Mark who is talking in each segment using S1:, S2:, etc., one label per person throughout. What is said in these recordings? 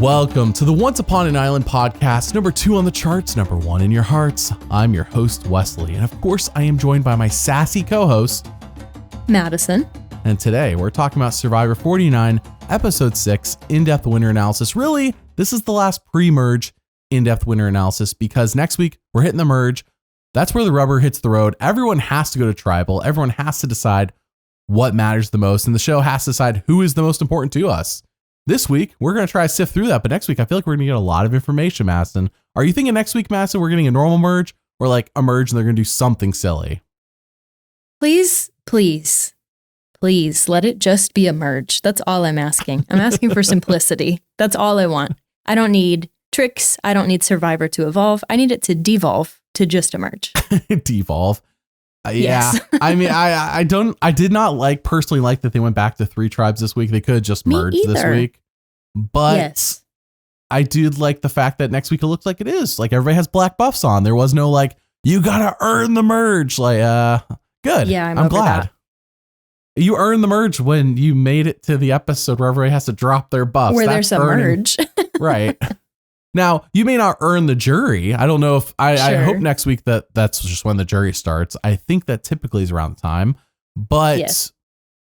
S1: Welcome to the Once Upon an Island podcast, number 2 on the charts, number 1 in your hearts. I'm your host, Wesley, and of course, I am joined by my sassy co-host,
S2: Madison.
S1: And today, we're talking about Survivor 49, Episode 6, In-Depth Winner Analysis. Really, this is the last pre-merge in-depth winner analysis because next week, we're hitting the merge. That's where the rubber hits the road. Everyone has to go to Tribal. Everyone has to decide what matters the most, and the show has to decide who is the most important to us. This week, we're going to try to sift through that, but next week, I feel like we're going to get a lot of information, Madison. Are you thinking next week, Madison, we're getting a normal merge or like a merge and they're going to do something silly?
S2: Please let it just be a merge. That's all I'm asking. I'm asking for simplicity. That's all I want. I don't need tricks. I don't need Survivor to evolve. I need it to devolve to just a merge.
S1: Devolve. Yeah.
S2: Yes.
S1: I mean, I did not personally like that they went back to 3 tribes this week. They could have just merged this week. But yes. I do like the fact that next week it looks like it is. Like everybody has black buffs on. There was no like, you got to earn the merge. Like, good.
S2: Yeah,
S1: I'm glad.
S2: That.
S1: You earned the merge when you made it to the episode where everybody has to drop their buffs.
S2: Where there's a merge.
S1: Right. Now, you may not earn the jury. I don't know if I hope next week that's just when the jury starts. I think that typically is around the time, but yes.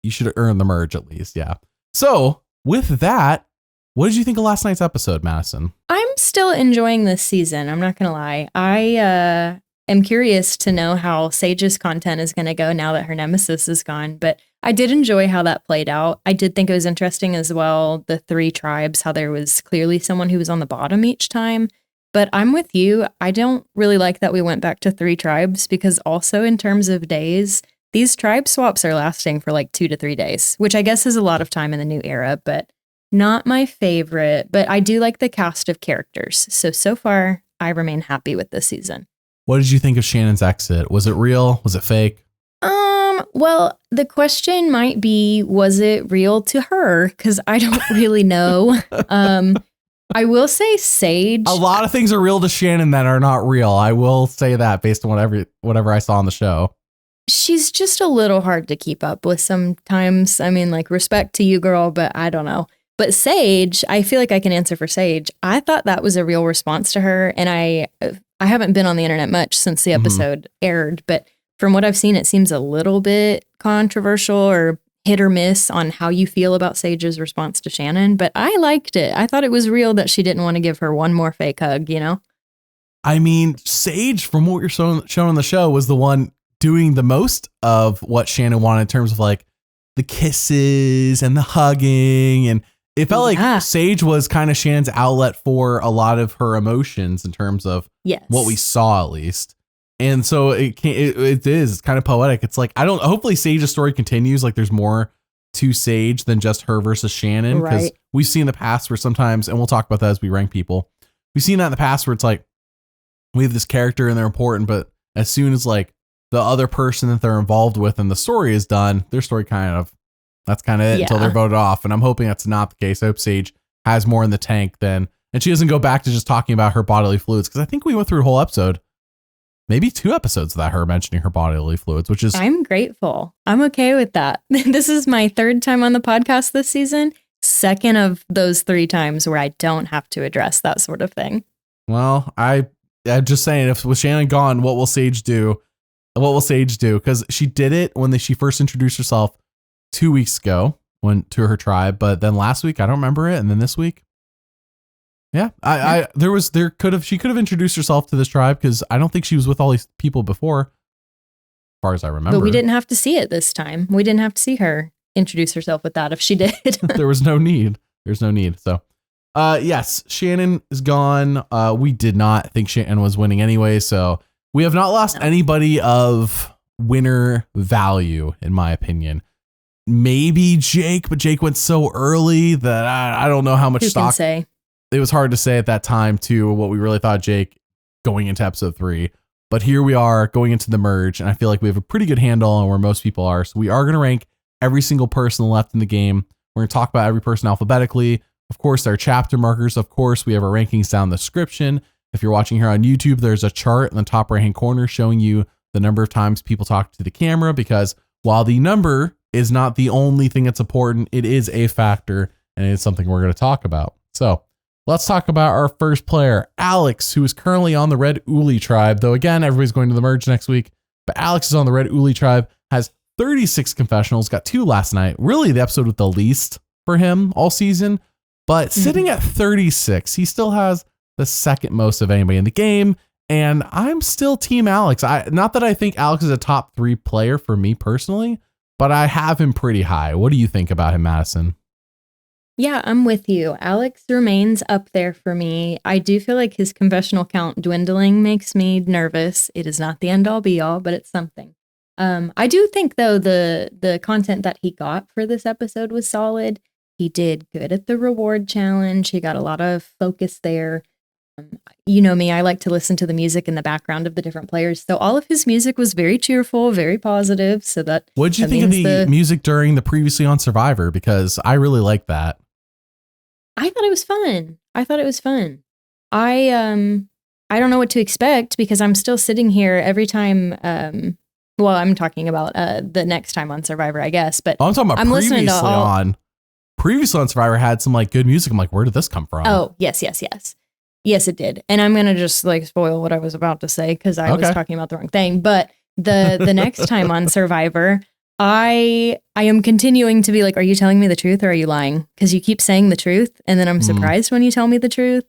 S1: You should earn the merge at least. Yeah. So with that, what did you think of last night's episode, Madison?
S2: I'm still enjoying this season. I'm not going to lie. I am curious to know how Sage's content is going to go now that her nemesis is gone, but I did enjoy how that played out. I did think it was interesting as well, the 3 tribes, how there was clearly someone who was on the bottom each time. But I'm with you. I don't really like that we went back to 3 tribes because also in terms of days, these tribe swaps are lasting for like 2 to 3 days, which I guess is a lot of time in the new era, but not my favorite. But I do like the cast of characters. So far, I remain happy with this season.
S1: What did you think of Shannon's exit? Was it real? Was it fake?
S2: Well, the question might be, was it real to her? Because I don't really know. I will say Sage.
S1: A lot of things are real to Shannon that are not real. I will say that based on whatever I saw on the show.
S2: She's just a little hard to keep up with sometimes. I mean, like, respect to you, girl, but I don't know. But Sage, I feel like I can answer for Sage. I thought that was a real response to her. And I haven't been on the internet much since the episode aired, but from what I've seen, it seems a little bit controversial or hit or miss on how you feel about Sage's response to Shannon, but I liked it. I thought it was real that she didn't want to give her one more fake hug, you know?
S1: I mean, Sage, from what you're shown on the show, was the one doing the most of what Shannon wanted in terms of like the kisses and the hugging. And it felt like Sage was kind of Shannon's outlet for a lot of her emotions in terms of what we saw, at least. And so it is kind of poetic. It's like, hopefully Sage's story continues. Like there's more to Sage than just her versus Shannon. Because we've seen in the past where sometimes, and we'll talk about that as we rank people. We've seen that in the past where it's like, we have this character and they're important, but as soon as like the other person that they're involved with and the story is done, their story that's kind of it until they're voted off. And I'm hoping that's not the case. I hope Sage has more in the tank and she doesn't go back to just talking about her bodily fluids. Because I think we went through a whole episode, maybe 2 episodes of that, her mentioning her bodily fluids, which is...
S2: I'm grateful. I'm okay with that. This is my 3rd time on the podcast this season. 2nd of those 3 times where I don't have to address that sort of thing.
S1: Well, I'm just saying, if with Shannon gone, what will Sage do? What will Sage do? Because she did it when she first introduced herself 2 weeks ago to her tribe. But then last week, I don't remember it. And then this week. Yeah, she could have introduced herself to this tribe because I don't think she was with all these people before, as far as I remember.
S2: But we didn't have to see it this time. We didn't have to see her introduce herself with that if she did.
S1: There was no need. There's no need. So, yes, Shannon is gone. We did not think Shannon was winning anyway. So we have not lost anybody of winner value, in my opinion. Maybe Jake, but Jake went so early that I don't know how much stock. It was hard to say at that time too what we really thought of Jake going into episode 3. But here we are going into the merge, and I feel like we have a pretty good handle on where most people are. So we are going to rank every single person left in the game. We're going to talk about every person alphabetically. Of course, there are chapter markers. Of course, we have our rankings down in the description. If you're watching here on YouTube, there's a chart in the top right-hand corner showing you the number of times people talk to the camera, because while the number is not the only thing that's important. It is a factor, and it's something we're going to talk about. So let's talk about our first player, Alex, who is currently on the Red Uli tribe. Though again, everybody's going to the merge next week, but Alex is on the Red Uli tribe, has 36 confessionals, got 2 last night. Really the episode with the least for him all season, but sitting at 36, he still has the second most of anybody in the game. And I'm still team Alex. Not that I think Alex is a top 3 player for me personally, but I have him pretty high. What do you think about him, Madison?
S2: Yeah, I'm with you. Alex remains up there for me. I do feel like his confessional count dwindling makes me nervous. It is not the end all be all, but it's something. I do think though the content that he got for this episode was solid. He did good at the reward challenge. He got a lot of focus there. You know me, I like to listen to the music in the background of the different players. So all of his music was very cheerful, very positive. So that
S1: what'd you think of the music during the previously on Survivor? Because I really like that.
S2: I thought it was fun. I don't know what to expect because I'm still sitting here every time. Well, I'm talking about the next time on Survivor, I guess. But
S1: I'm talking about previously on Survivor had some like good music. I'm like, where did this come from?
S2: Oh, yes. Yes, it did. And I'm going to just like spoil what I was about to say because I was talking about the wrong thing. But the next time on Survivor, I am continuing to be like, are you telling me the truth or are you lying? Because you keep saying the truth. And then I'm surprised when you tell me the truth.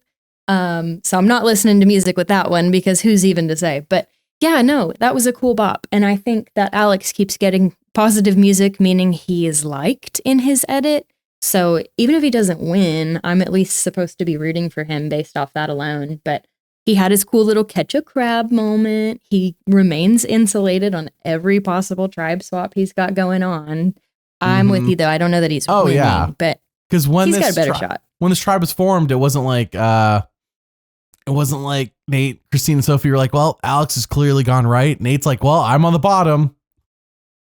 S2: So I'm not listening to music with that one because who's even to say? But yeah, no, that was a cool bop. And I think that Alex keeps getting positive music, meaning he is liked in his edit. So even if he doesn't win, I'm at least supposed to be rooting for him based off that alone. But he had his cool little catch a crab moment. He remains insulated on every possible tribe swap he's got going on. I'm with you though. I don't know that he's winning, but because he's got a better shot.
S1: When this tribe was formed, it wasn't like Nate, Kristina, and Sophie were like, well, Alex has clearly gone right. Nate's like, well, I'm on the bottom.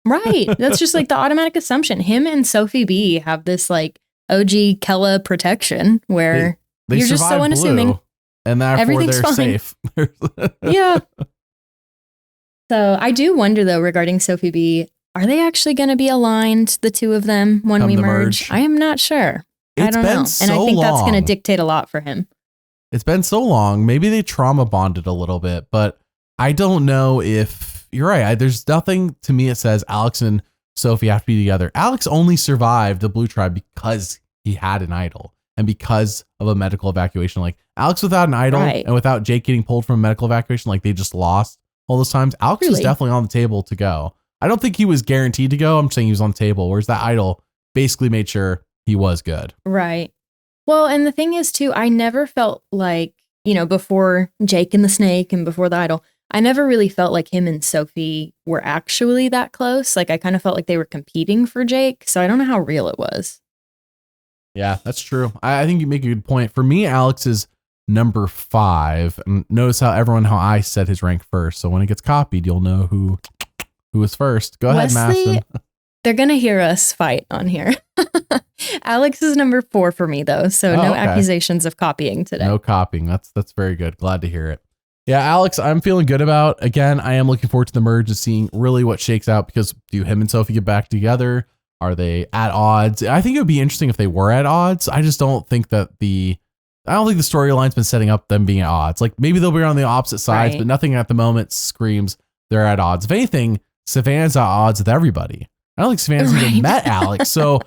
S2: Right. That's just like the automatic assumption. Him and Sophi B have this like OG Kella protection where
S1: they
S2: you're just so unassuming.
S1: And therefore they're fine. Safe.
S2: Yeah. So I do wonder though, regarding Sophi B, are they actually going to be aligned, the two of them, when we merge? I am not sure. I don't know. And I think that's going to dictate a lot for him.
S1: It's been so long. Maybe they trauma bonded a little bit, but I don't know if you're right. There's nothing to me that says Alex and Sophie have to be together. Alex only survived the Blue Tribe because he had an idol and because of a medical evacuation. Like Alex without an idol and without Jake getting pulled from a medical evacuation, like they just lost all those times. Alex was definitely on the table to go. I don't think he was guaranteed to go. I'm saying he was on the table, whereas that idol basically made sure he was good.
S2: Right. Well, and the thing is too, I never felt like, before Jake and the snake and before the idol, I never really felt like him and Sophie were actually that close. Like I kind of felt like they were competing for Jake. So I don't know how real it was.
S1: Yeah, that's true. I think you make a good point. For me, Alex is number 5. And notice how I said his rank first. So when it gets copied, you'll know who was first. Go ahead, Madison.
S2: They're going to hear us fight on here. Alex is number 4 for me though. So no accusations of copying today.
S1: No copying. That's very good. Glad to hear it. Yeah, Alex, I'm feeling good about. Again, I am looking forward to the merge and seeing really what shakes out because do him and Sophie get back together? Are they at odds? I think it would be interesting if they were at odds. I just don't think that the storyline's been setting up them being at odds. Like maybe they'll be on the opposite sides, but nothing at the moment screams they're at odds. If anything, Savannah's at odds with everybody. I don't think Savannah's even met Alex. So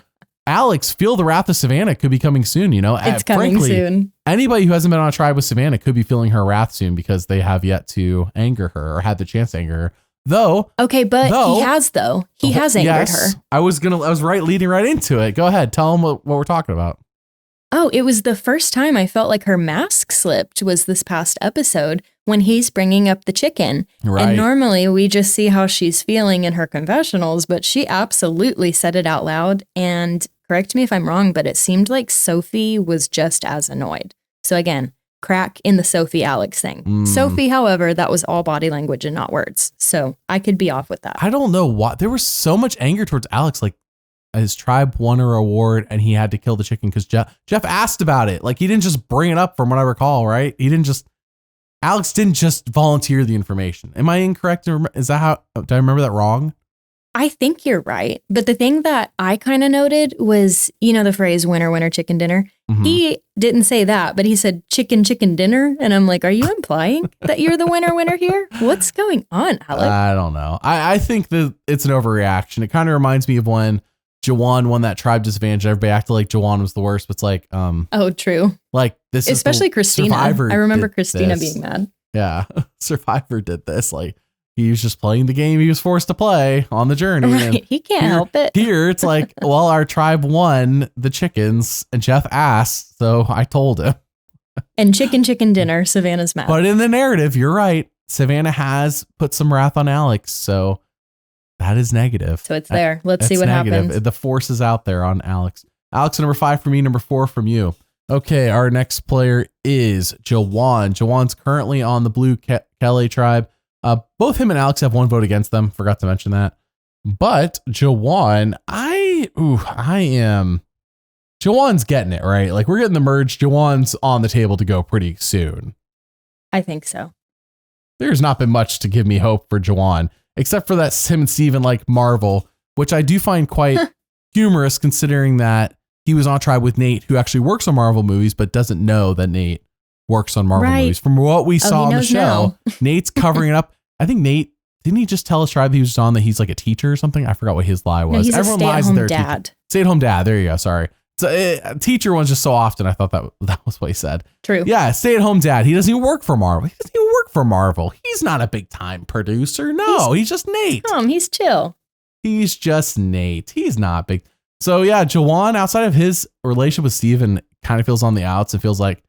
S1: Alex, Feel the Wrath of Savannah could be coming soon, It's
S2: coming soon.
S1: Anybody who hasn't been on a tribe with Savannah could be feeling her wrath soon because they have yet to anger her or had the chance to anger her. Though.
S2: Okay, but he has angered her.
S1: I was leading right into it. Go ahead. Tell them what we're talking about.
S2: Oh, it was the first time I felt like her mask slipped was this past episode when he's bringing up the chicken. Right. And normally we just see how she's feeling in her confessionals, but she absolutely said it out loud. And correct me if I'm wrong, but it seemed like Sophie was just as annoyed. So again, crack in the Sophie Alex thing. Sophie, however, that was all body language and not words. So I could be off with that.
S1: I don't know why. There was so much anger towards Alex. Like his tribe won a reward and he had to kill the chicken because Jeff asked about it. Like he didn't just bring it up from what I recall, right? Alex didn't just volunteer the information. Am I incorrect? Is that how, did I remember that wrong?
S2: I think you're right. But the thing that I kind of noted was, the phrase winner, winner, chicken dinner.
S1: Mhm.
S2: He didn't say that, but he said chicken, chicken dinner. And I'm like, are you implying that you're the winner, winner here? What's going on, Alec?
S1: I don't know. I think that it's an overreaction. It kind of reminds me of when Jawan won that tribe disadvantage. Everybody acted like Jawan was the worst, but it's like,
S2: oh, true.
S1: Like this,
S2: especially Kristina.
S1: Survivor
S2: I remember
S1: did
S2: Kristina
S1: this.
S2: being mad.
S1: Yeah, Survivor did this. Like he was just playing the game he was forced to play on the journey.
S2: Right.
S1: And
S2: He can't help it.
S1: Here it's like, well, our tribe won the chickens, and Jeff asked, so I told him.
S2: And chicken, chicken dinner. Savannah's mad.
S1: But in the narrative, you're right. Savannah has put some wrath on Alex, so that is negative.
S2: So it's there. Let's see
S1: That's
S2: what
S1: negative.
S2: happens.
S1: The force is out there on Alex. Alex, number 5 for me, number 4 from you. Okay, our next player is Jawan. Jawan's currently on the blue Kelly tribe. Both him and Alex have 1 vote against them. Forgot to mention that. But Jawan, Jawan's getting it, right? Like we're getting the merge. Jawan's on the table to go pretty soon.
S2: I think so.
S1: There's not been much to give me hope for Jawan, except for that him and Steven like Marvel, which I do find quite humorous considering that he was on tribe with Nate, who actually works on Marvel movies, but doesn't know that Nate works on Marvel movies. From what we saw on the show, Nate's covering it up. I think Nate, didn't he just tell his tribe he was on that he's like a teacher or something? I forgot what his lie was.
S2: No, he's
S1: Everyone
S2: a
S1: lies
S2: stay-at-home
S1: at their
S2: dad.
S1: Stay-at-home dad. There you go. Sorry. So teacher one's just so often. I thought that was what he said.
S2: True.
S1: Yeah, stay-at-home dad. He doesn't even work for Marvel. He doesn't even work for Marvel. He's not a big-time producer. No, he's just Nate.
S2: He's chill.
S1: He's just Nate. He's not big. So yeah, Jawan, outside of his relationship with Steven, kind of feels on the outs and feels like,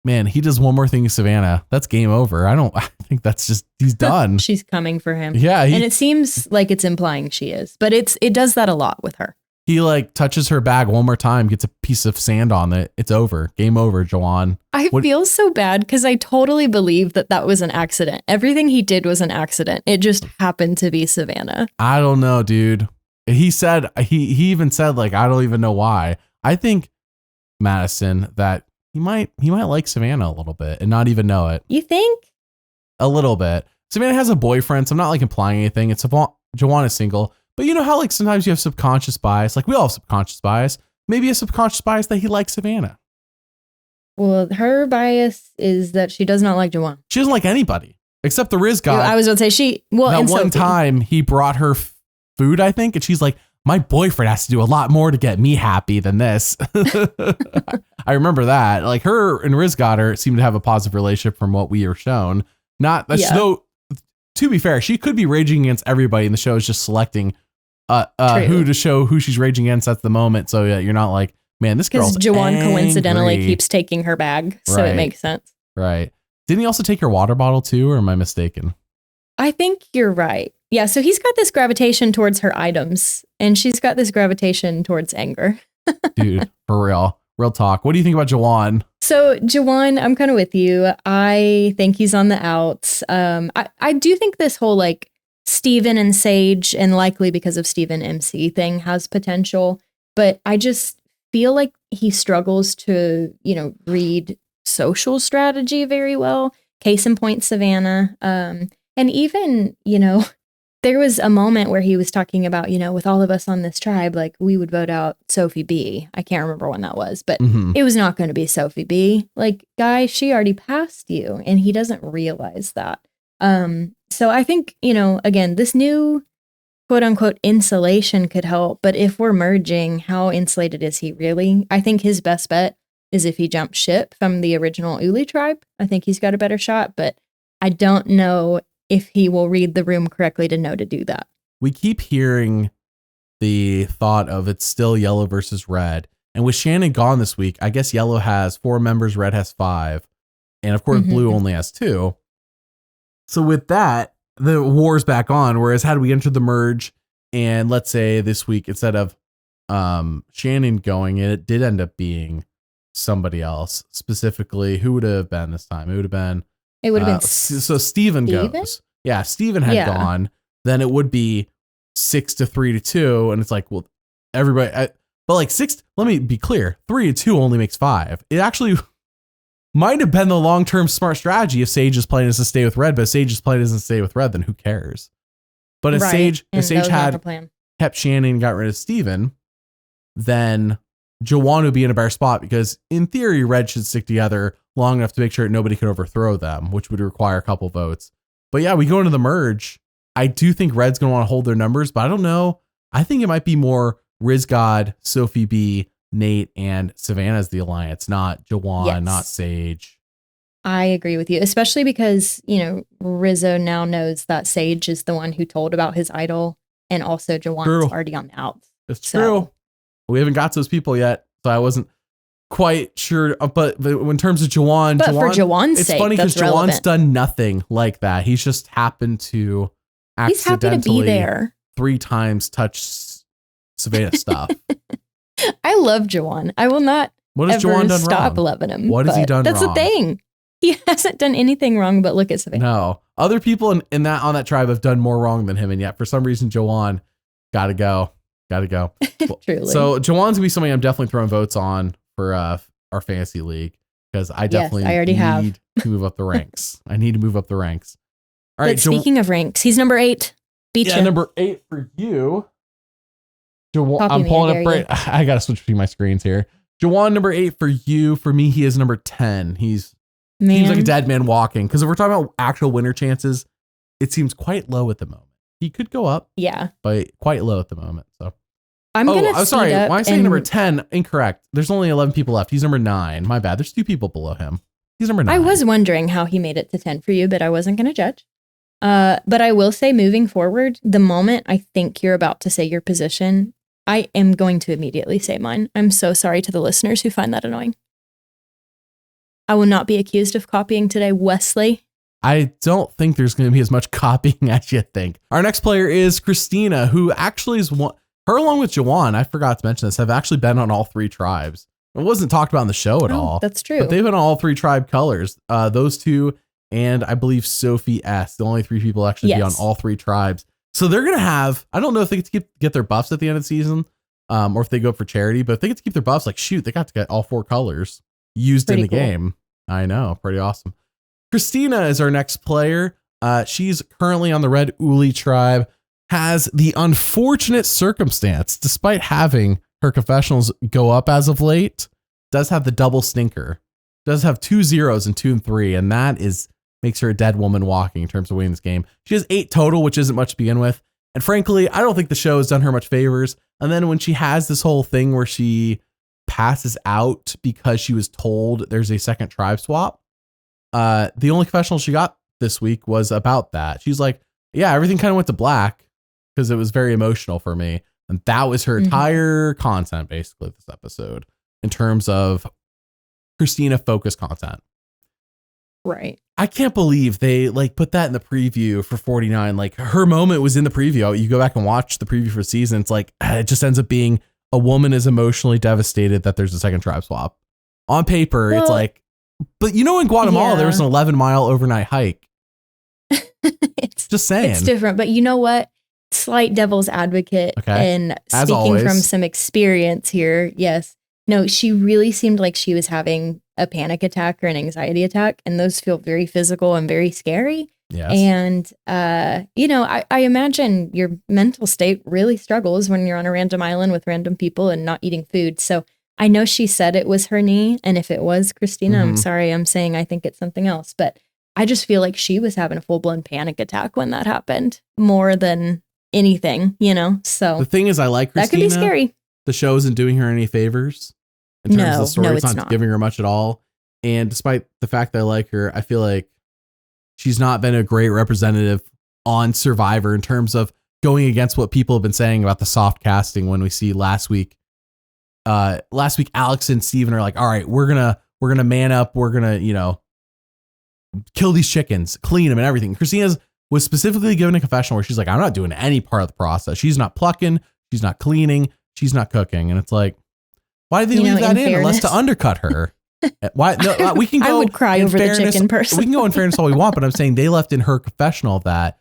S1: man, he does one more thing to Savannah. That's game over. I think that's just, he's done.
S2: She's coming for him.
S1: Yeah.
S2: And it seems like it's implying she is, but it does that a lot with her.
S1: He like touches her bag one more time, gets a piece of sand on it. It's over. Game over, Jawan.
S2: I feel so bad because I totally believe that was an accident. Everything he did was an accident. It just happened to be Savannah.
S1: I don't know, dude. He said, he even said like, I don't even know why. I think Madison that he might like Savannah a little bit and not even know it.
S2: You think?
S1: A little bit. Savannah has a boyfriend, so I'm not like implying anything. Jawan is single, but you know how like sometimes you have subconscious bias. Like we all have subconscious bias. Maybe a subconscious bias that he likes Savannah.
S2: Well, her bias is that she does not like Jawan.
S1: She doesn't like anybody except the Rizgod.
S2: I was going to say that
S1: one
S2: Sophie.
S1: time he brought her food, I think, and she's like, my boyfriend has to do a lot more to get me happy than this. I remember that. Like her and Rizgod seem to have a positive relationship from what we are shown. Though, to be fair, she could be raging against everybody, and the show is just selecting who to show who she's raging against at the moment. So yeah, you're not like, man, this girl's
S2: because Jawan
S1: angry.
S2: Coincidentally keeps taking her bag, so
S1: Right.
S2: It makes sense.
S1: Right. Didn't he also take your water bottle too, or am I mistaken?
S2: I think you're right. Yeah, so he's got this gravitation towards her items, and she's got this gravitation towards anger.
S1: Dude, for real talk. What do you think about Jawan?
S2: So Jawan, I'm kind of with you. I think he's on the outs. I do think this whole like Steven and Sage, and likely because of Steven MC thing, has potential, but I just feel like he struggles to, read social strategy very well. Case in point, Savannah. And even, there was a moment where he was talking about, with all of us on this tribe, like we would vote out Sophi B. I can't remember when that was, but It was not going to be Sophi B. Like, guy, she already passed you, and he doesn't realize that. So I think, again, this new quote unquote insulation could help, but if we're merging, how insulated is he really? I think his best bet is if he jumps ship from the original Uli tribe. I think he's got a better shot, but I don't know if he will read the room correctly to know to do that.
S1: We keep hearing the thought of it's still yellow versus red. And with Shannon gone this week, I guess yellow has 4 members, red has 5. And of course, blue only has 2. So with that, the war's back on. Whereas had we entered the merge, and let's say this week, instead of Shannon going, it did end up being somebody else. Specifically, who would it have been this time? It would have been so Steven goes. Yeah, Steven had gone. Then it would be 6-3-2, and it's like, well, everybody. But like 6. Let me be clear: 3-2 only makes 5. It actually might have been the long-term smart strategy if Sage is playing as a stay with red, but if Sage is playing as a stay with red, then who cares? But if Sage
S2: had
S1: kept Shannon and got rid of Steven, then Jawan would be in a better spot because in theory, Red should stick together long enough to make sure nobody could overthrow them, which would require a couple votes. But yeah, we go into the merge. I do think Red's going to want to hold their numbers, but I don't know. I think it might be more Rizgod, Sophi B, Nate, and Savannah as the alliance, not Jawan, not Sage.
S2: I agree with you, especially because, Rizzo now knows that Sage is the one who told about his idol, and also Jawan's already on the outs.
S1: It's true. We haven't got to those people yet, so I wasn't quite sure. But in terms of Jawan,
S2: for Jawan's
S1: it's
S2: sake,
S1: funny because Jawan's done nothing like that. He's just happened to accidentally
S2: happy to be there
S1: 3 times touch Savannah stuff.
S2: I love Jawan. I will not stop loving him.
S1: What has he done
S2: That's
S1: wrong?
S2: the thing. He hasn't done anything wrong but look at Savannah.
S1: No. Other people on that tribe have done more wrong than him, and yet for some reason Jawan gotta go.
S2: Truly.
S1: So Jawan's gonna be somebody I'm definitely throwing votes on for our fantasy league because I definitely need to move up the ranks. I need to move up the ranks. All right.
S2: But speaking of ranks, he's number 8. Beat you.
S1: Number 8 for you. Jawan, I'm pulling up right. I gotta switch between my screens here. Jawan, number 8 for you. For me, he is number 10. Seems like a dead man walking. Because if we're talking about actual winner chances, it seems quite low at the moment. He could go up.
S2: Yeah.
S1: But quite low at the moment. So
S2: I'm sorry.
S1: Why am I saying number 10? Incorrect. There's only 11 people left. He's number 9. My bad. There's 2 people below him. He's number 9.
S2: I was wondering how he made it to 10 for you, but I wasn't going to judge. But I will say moving forward, the moment I think you're about to say your position, I am going to immediately say mine. I'm so sorry to the listeners who find that annoying. I will not be accused of copying today, Wesley.
S1: I don't think there's going to be as much copying as you think. Our next player is Kristina, who actually is one. Her along with Jawan, I forgot to mention this, have actually been on all 3 tribes. It wasn't talked about in the show at all.
S2: That's true.
S1: But they've been on all 3 tribe colors. Those 2 and I believe Sophie S, the only 3 people actually be on all 3 tribes. So they're going to have, I don't know if they get to get their buffs at the end of the season or if they go for charity, but if they get to keep their buffs, like shoot, they got to get all 4 colors used in the game. I know. Pretty awesome. Kristina is our next player. She's currently on the Red Uli tribe, has the unfortunate circumstance, despite having her confessionals go up as of late, does have the double stinker, does have 2 zeros and 2 and 3. And that makes her a dead woman walking in terms of winning this game. She has 8 total, which isn't much to begin with. And frankly, I don't think the show has done her much favors. And then when she has this whole thing where she passes out because she was told there's a second tribe swap, the only confessional she got this week was about that. She's like, yeah, everything kind of went to black because it was very emotional for me. And that was her entire content, basically, this episode, in terms of Kristina focused content.
S2: Right.
S1: I can't believe they put that in the preview for 49. Like her moment was in the preview. You go back and watch the preview for the season. It's like, it just ends up being a woman is emotionally devastated that there's a second tribe swap. On paper, it's like, but in Guatemala, there was an 11-mile overnight hike. It's just saying.
S2: It's different, but you know what? Slight devil's advocate and speaking from some experience here. Yes. No, she really seemed like she was having a panic attack or an anxiety attack, and those feel very physical and very scary.
S1: Yes.
S2: And, I imagine your mental state really struggles when you're on a random island with random people and not eating food. So I know she said it was her knee, and if it was Kristina, I'm sorry, I'm saying I think it's something else, but I just feel like she was having a full-blown panic attack when that happened more than anything, so
S1: the thing is, I like Kristina.
S2: That could be scary.
S1: The show isn't doing her any favors in terms of the story. It's not giving her much at all. And despite the fact that I like her, I feel like she's not been a great representative on Survivor in terms of going against what people have been saying about the soft casting. When we see last week, Alex and Steven are like, all right, we're gonna man up. We're gonna, kill these chickens, clean them and everything. Kristina was specifically given a confessional where she's like, I'm not doing any part of the process. She's not plucking. She's not cleaning. She's not cooking. And it's like, why did they leave that in unless to undercut her? Why? No, we can go.
S2: I would cry over the chicken person.
S1: We can go in fairness all we want, but I'm saying they left in her confessional of that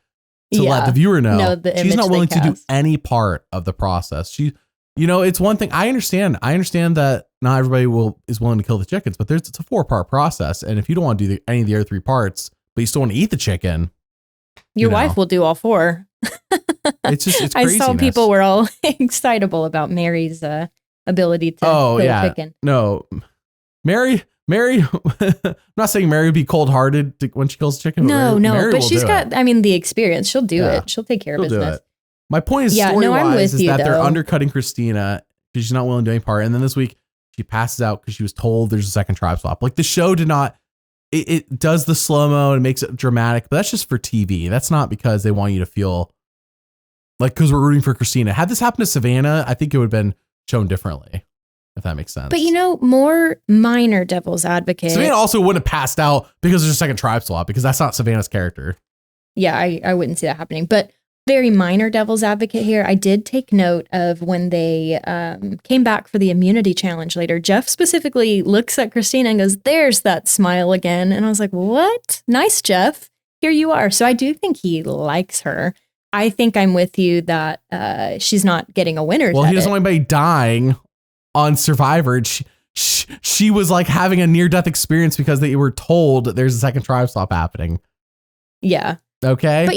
S1: to let the viewer know she's not willing to do any part of the process. It's one thing. I understand that not everybody is willing to kill the chickens, but it's a 4-part process. And if you don't want to do any of the other 3 parts, but you still want to eat the chicken,
S2: Your wife will do all 4.
S1: It's
S2: I
S1: craziness.
S2: saw people were all excitable about Mary's ability to chicken.
S1: No, Mary, I'm not saying Mary would be cold-hearted when she kills a chicken.
S2: No,
S1: Mary
S2: but she's got, the experience. She'll do it. She'll take care of business.
S1: My point is, story-wise, is that they're undercutting Kristina because she's not willing to do any part. And then this week, she passes out because she was told there's a second tribe swap. Like, the show did not, it does the slow-mo and makes it dramatic, but that's just for TV. That's not because they want you to feel like, because we're rooting for Kristina. Had this happened to Savannah, I think it would have been shown differently, if that makes sense.
S2: But more minor devil's advocate.
S1: Savannah also wouldn't have passed out because there's a second tribe swap, because that's not Savannah's character.
S2: Yeah, I wouldn't see that happening. But very minor devil's advocate here. I did take note of when they came back for the immunity challenge later. Jeff specifically looks at Kristina and goes, "There's that smile again." And I was like, what? Nice, Jeff. Here you are. So I do think he likes her. I think I'm with you that she's not getting a winner's
S1: Well, he doesn't
S2: edit.
S1: want anybody dying on Survivor. She was like having a near-death experience because they were told that there's a second tribe swap happening.
S2: Yeah.
S1: Okay.
S2: But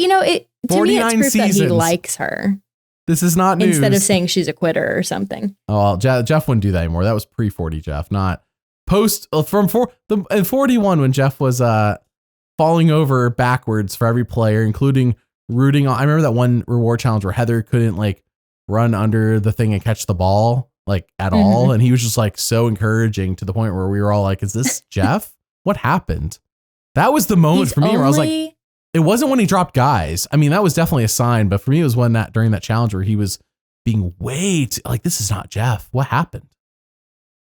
S2: to me, it's proof that he likes her.
S1: This is not news.
S2: Instead of saying she's a quitter or something.
S1: Oh, well, Jeff wouldn't do that anymore. That was pre-40 Jeff, not post in 41 when Jeff was falling over backwards for every player, including rooting on. I remember that one reward challenge where Heather couldn't like run under the thing and catch the ball like at all. And he was just like so encouraging to the point where we were all like, is this Jeff? What happened? That was the moment for me where I was like, it wasn't when he dropped guys. I mean, that was definitely a sign, but for me, it was during that challenge where he was being like, this is not Jeff. What happened?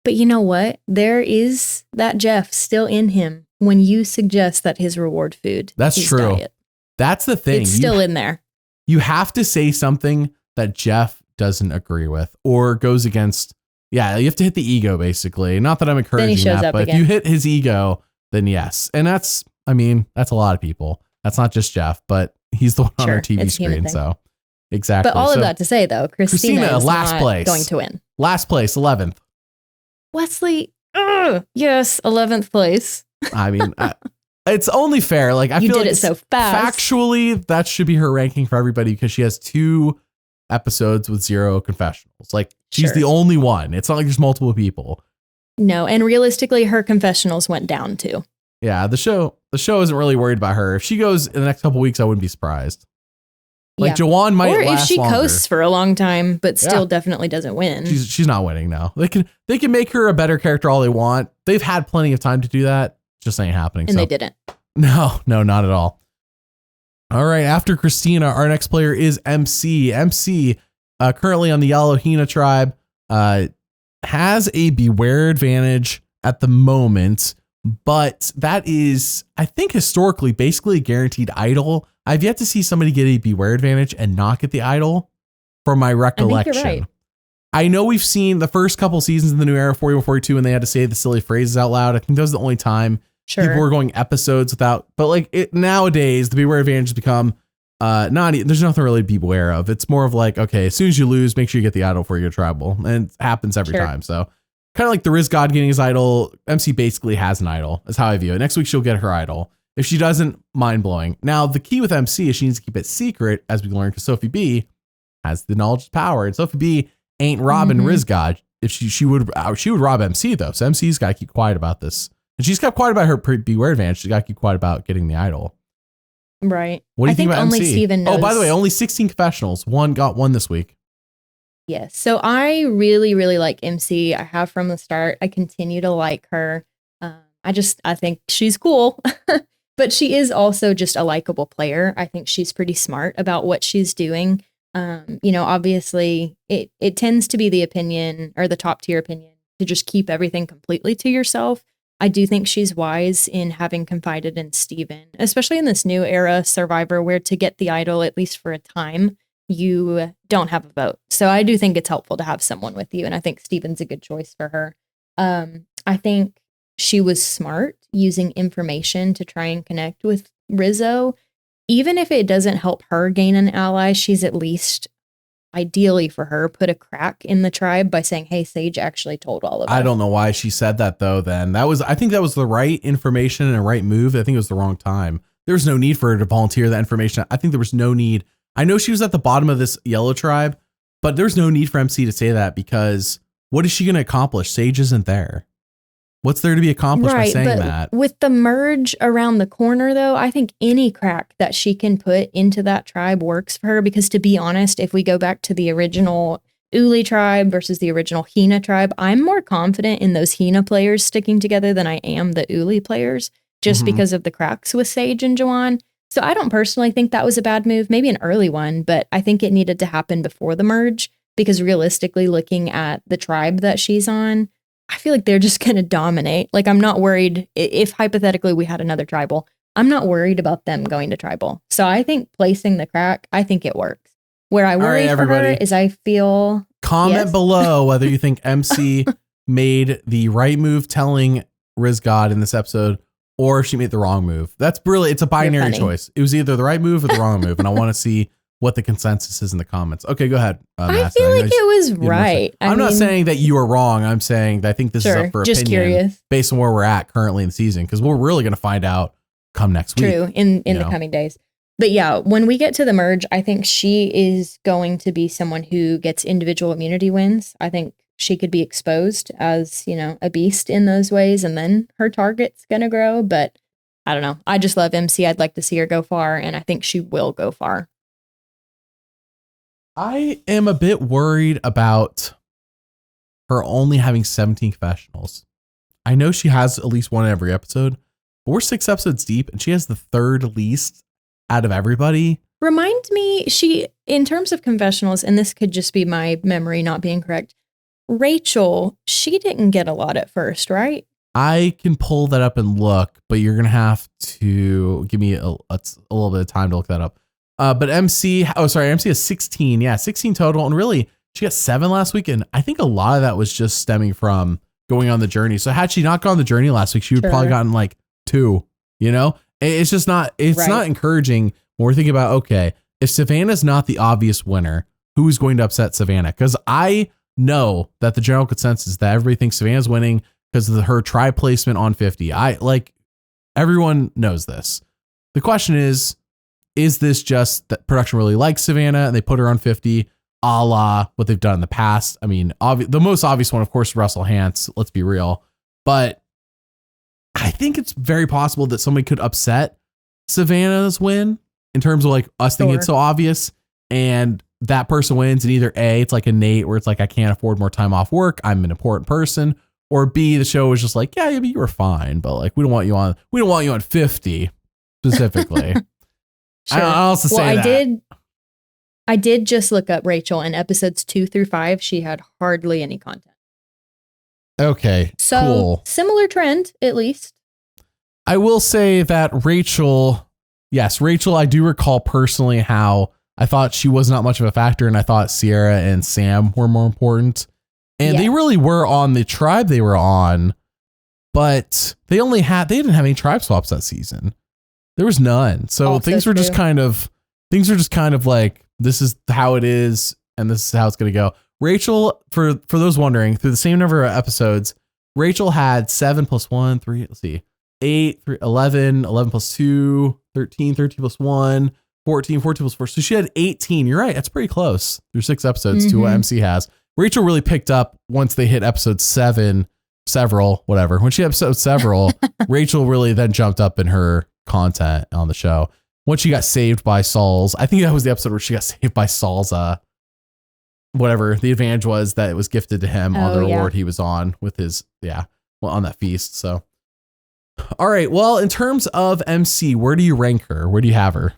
S2: But you know what? There is that Jeff still in him when you suggest that his reward food.
S1: That's true.
S2: Diet.
S1: That's the thing.
S2: It's still in there.
S1: You have to say something that Jeff doesn't agree with or goes against. Yeah, you have to hit the ego, basically. Not that I'm encouraging that, but if you hit his ego, then yes. And that's a lot of people. That's not just Jeff, but he's the one on our TV screen. So exactly.
S2: But all of that to say, though, Kristina is last place going to win.
S1: Last place, 11th.
S2: Wesley, yes, 11th place.
S1: I mean, it's only fair. Like, I feel like
S2: it so fast.
S1: Factually, that should be her ranking for everybody because she has 2 episodes with 0 confessionals. Like, she's the only one. It's not like there's multiple people.
S2: No, and realistically, her confessionals went down too.
S1: Yeah, the show isn't really worried about her. If she goes in the next couple of weeks, I wouldn't be surprised. Like Jawan might last longer. Or if she
S2: coasts for a long time, but still definitely doesn't win.
S1: She's not winning now. They can make her a better character all they want. They've had plenty of time to do that. Just ain't happening.
S2: And they didn't.
S1: No, not at all. All right, after Kristina, our next player is MC. MC, currently on the Yalohina tribe, has a beware advantage at the moment. But that is, I think, historically, basically a guaranteed idol. I've yet to see somebody get a beware advantage and not get the idol from my recollection.
S2: I think you're right.
S1: I know we've seen the first couple seasons in the new era, 41, 42, when they had to say the silly phrases out loud. I think that was the only time people were going episodes without. But like nowadays, the beware advantage has become there's nothing really to be aware of. It's more of like, okay, as soon as you lose, make sure you get the idol for your tribal. And it happens every time. So kind of like the Rizgod getting his idol, MC basically has an idol. That's how I view it. Next week, she'll get her idol. If she doesn't, mind blowing. Now, the key with MC is she needs to keep it secret, as we learned, because Sophi B has the knowledge of power. And Sophi B ain't robbing Rizgod. If she would rob MC, though. So MC's got to keep quiet about this. And she's kept quiet about her beware advantage. She's got to keep quiet about getting the idol.
S2: Right.
S1: What do you think about
S2: only
S1: MC?
S2: Steven knows.
S1: Oh, by the way, only 16 confessionals. One got one this week.
S2: Yes. So I really, really like MC. I have from the start. I continue to like her. I think she's cool, but she is also just a likable player. I think she's pretty smart about what she's doing. Obviously it tends to be the opinion or the top tier opinion to just keep everything completely to yourself. I do think she's wise in having confided in Steven, especially in this new era Survivor, where to get the idol, at least for a time, you don't have a vote. So I do think it's helpful to have someone with you. And I think Steven's a good choice for her. I think she was smart using information to try and connect with Rizo. Even if it doesn't help her gain an ally, she's at least, ideally for her, put a crack in the tribe by saying, hey, Sage actually told all of us.
S1: I don't know why she said that, though, then. I think that was the right information and a right move. I think it was the wrong time. there was no need for her to volunteer that information. I think there was no need. I know she was at the bottom of this yellow tribe, but there's no need for MC to say that because what is she going to accomplish? Sage isn't there. What's there to be accomplished by saying that?
S2: With the merge around the corner, though, I think any crack that she can put into that tribe works for her. Because to be honest, if we go back to the original Uli tribe versus the original Hina tribe, I'm more confident in those Hina players sticking together than I am the Uli players, just because of the cracks with Sage and Jawan. So I don't personally think that was a bad move, maybe an early one, but I think it needed to happen before the merge because realistically, looking at the tribe that she's on, I feel like they're just going to dominate. Like, I'm not worried if hypothetically we had another tribal. I'm not worried about them going to tribal. So I think placing the crack, I think it works. Where I worry for her is I feel...
S1: Comment below whether you think MC made the right move telling Rizgod in this episode or if she made the wrong move. That's really, it's a binary choice. It was either the right move or the wrong move. And I want to see what the consensus is in the comments. Okay, go ahead.
S2: I feel like it was right.
S1: I'm not saying that you are wrong. I'm saying that I think this is up for
S2: just
S1: opinion
S2: curious.
S1: Based on where we're at currently in the season, because we're really going to find out come next week.
S2: True, in the coming days. But yeah, when we get to the merge, I think she is going to be someone who gets individual immunity wins. I think she could be exposed as, a beast in those ways, and then her target's going to grow. But I don't know. I just love MC. I'd like to see her go far, and I think she will go far.
S1: I am a bit worried about her only having 17 confessionals. I know she has at least one in every episode, but we're 6 episodes deep, and she has the third least out of everybody.
S2: Remind me, in terms of confessionals, and this could just be my memory not being correct, Rachel, she didn't get a lot at first, right?
S1: I can pull that up and look, but you're going to have to give me a little bit of time to look that up. But MC has 16. Yeah, 16 total. And really, she got 7 last week. And I think a lot of that was just stemming from going on the journey. So had she not gone on the journey last week, she would probably gotten like 2, It's just not, not encouraging when we're thinking about, okay, if Savannah's not the obvious winner, who's going to upset Savannah? Because I know that the general consensus is that everybody thinks Savannah's winning because of her tribe placement on 50. Everyone knows this. The question is this just that production really likes Savannah and they put her on 50, a la what they've done in the past? I mean, the most obvious one, of course, Russell Hantz, let's be real. But I think it's very possible that somebody could upset Savannah's win in terms of like us thinking it's so obvious, and that person wins, and either A, it's like a Nate where it's like, I can't afford more time off work, I'm an important person, or B, the show was just like, yeah, you were fine, but like we don't want you on 50 specifically.
S2: Sure.
S1: I'll also say that.
S2: I did just look up Rachel, and episodes 2 through 5, she had hardly any content.
S1: Okay,
S2: so
S1: cool.
S2: Similar trend, at least.
S1: I will say that Rachel, I do recall personally how I thought she was not much of a factor, and I thought Sierra and Sam were more important. And they really were on the tribe they were on, but they didn't have any tribe swaps that season. There was none. So things were just kind of like, this is how it is, and this is how it's going to go. Rachel, for those wondering, through the same number of episodes, Rachel had 7 plus 1, 3, 8, 3, 11, 11 plus 2, 13, 13 plus 1, 14, 14 plus 4. So she had 18. You're right. That's pretty close through 6 episodes to what MC has. Rachel really picked up once they hit episode 7, whatever. When she hit episode several, Rachel really then jumped up in her content on the show. Once she got saved by Saul's, I think that was the episode where she got saved by Saul's, whatever the advantage was that it was gifted to him on the reward he was on with his, on that feast. So, all right. Well, in terms of MC, where do you rank her? Where do you have her?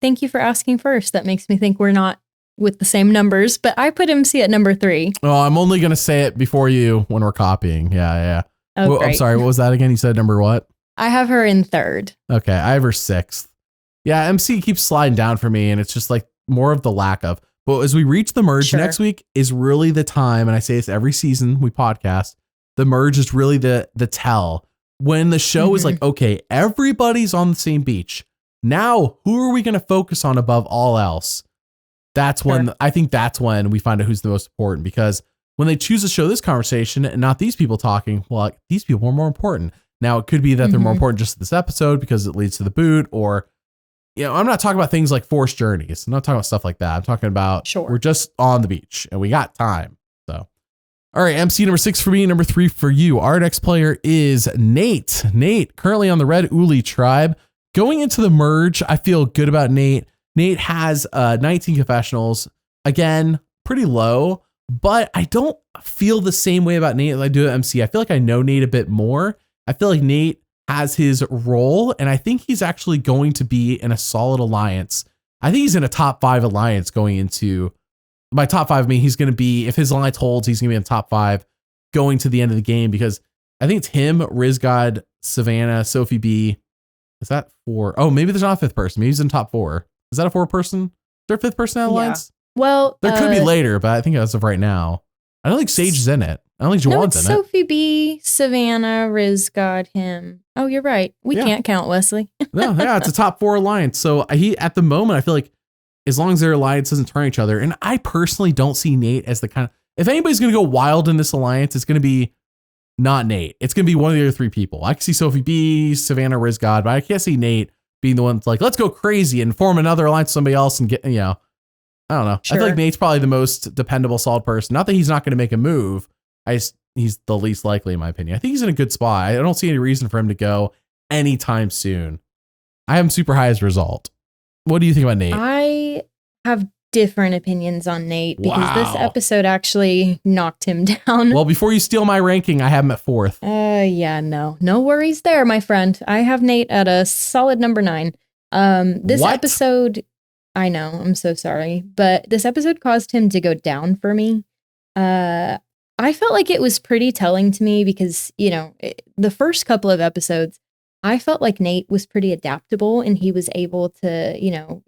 S2: Thank you for asking first. That makes me think we're not with the same numbers, but I put MC at number 3. Oh,
S1: I'm only going to say it before you when we're copying. Yeah.
S2: Oh,
S1: I'm sorry. What was that again? You said number what?
S2: I have her in 3rd.
S1: Okay. I have her 6th. Yeah. MC keeps sliding down for me, and it's just like more of the lack of. But as we reach the merge next week is really the time. And I say this every season we podcast. The merge is really the tell when the show is like, okay, everybody's on the same beach. Now, who are we going to focus on above all else? That's when I think that's when we find out who's the most important, because when they choose to show this conversation and not these people talking, well, like, these people are more important. Now, it could be that they're more important just this episode because it leads to the boot, or, I'm not talking about things like forced journeys. I'm not talking about stuff like that. I'm talking about we're just on the beach and we got time. So, all right, MC number 6 for me, number 3 for you. Our next player is Nate. Nate, currently on the Red Uli tribe. Going into the merge, I feel good about Nate. Nate has 19 confessionals. Again, pretty low, but I don't feel the same way about Nate as I do at MC. I feel like I know Nate a bit more. I feel like Nate has his role, and I think he's actually going to be in a solid alliance. I think he's in a top 5 alliance going into my top 5. I mean, he's going to be, if his alliance holds, he's going to be in top 5 going to the end of the game, because I think it's him, Rizgod, Savannah, Sophi B. Is that 4? Oh, maybe there's not a 5th person. Maybe he's in top 4. Is that a 4 person? Is there a 5th person in that alliance?
S2: Well,
S1: there could be later, but I think as of right now, I don't think Sage is in it. I don't think Jawan's in it.
S2: Sophi B, Savannah, Rizgod, him. Oh, you're right. We can't count Wesley.
S1: No, it's a top 4 alliance. So at the moment, I feel like as long as their alliance doesn't turn each other, and I personally don't see Nate as the kind of, if anybody's going to go wild in this alliance, it's going to be not Nate. It's going to be one of the other 3 people. I can see Sophi B, Savannah, Rizgod, but I can't see Nate being the one that's like, let's go crazy and form another alliance with somebody else and get, I don't know. Sure. I feel like Nate's probably the most dependable, solid person. Not that he's not going to make a move. He's the least likely, in my opinion. I think he's in a good spot. I don't see any reason for him to go anytime soon. I am super high as a result. What do you think about Nate?
S2: I have different opinions on Nate because this episode actually knocked him down.
S1: Well, before you steal my ranking, I have him at 4th.
S2: No worries there, my friend. I have Nate at a solid number 9. This episode, I know, I'm so sorry, but this episode caused him to go down for me. I felt like it was pretty telling to me because, the first couple of episodes, I felt like Nate was pretty adaptable and he was able to,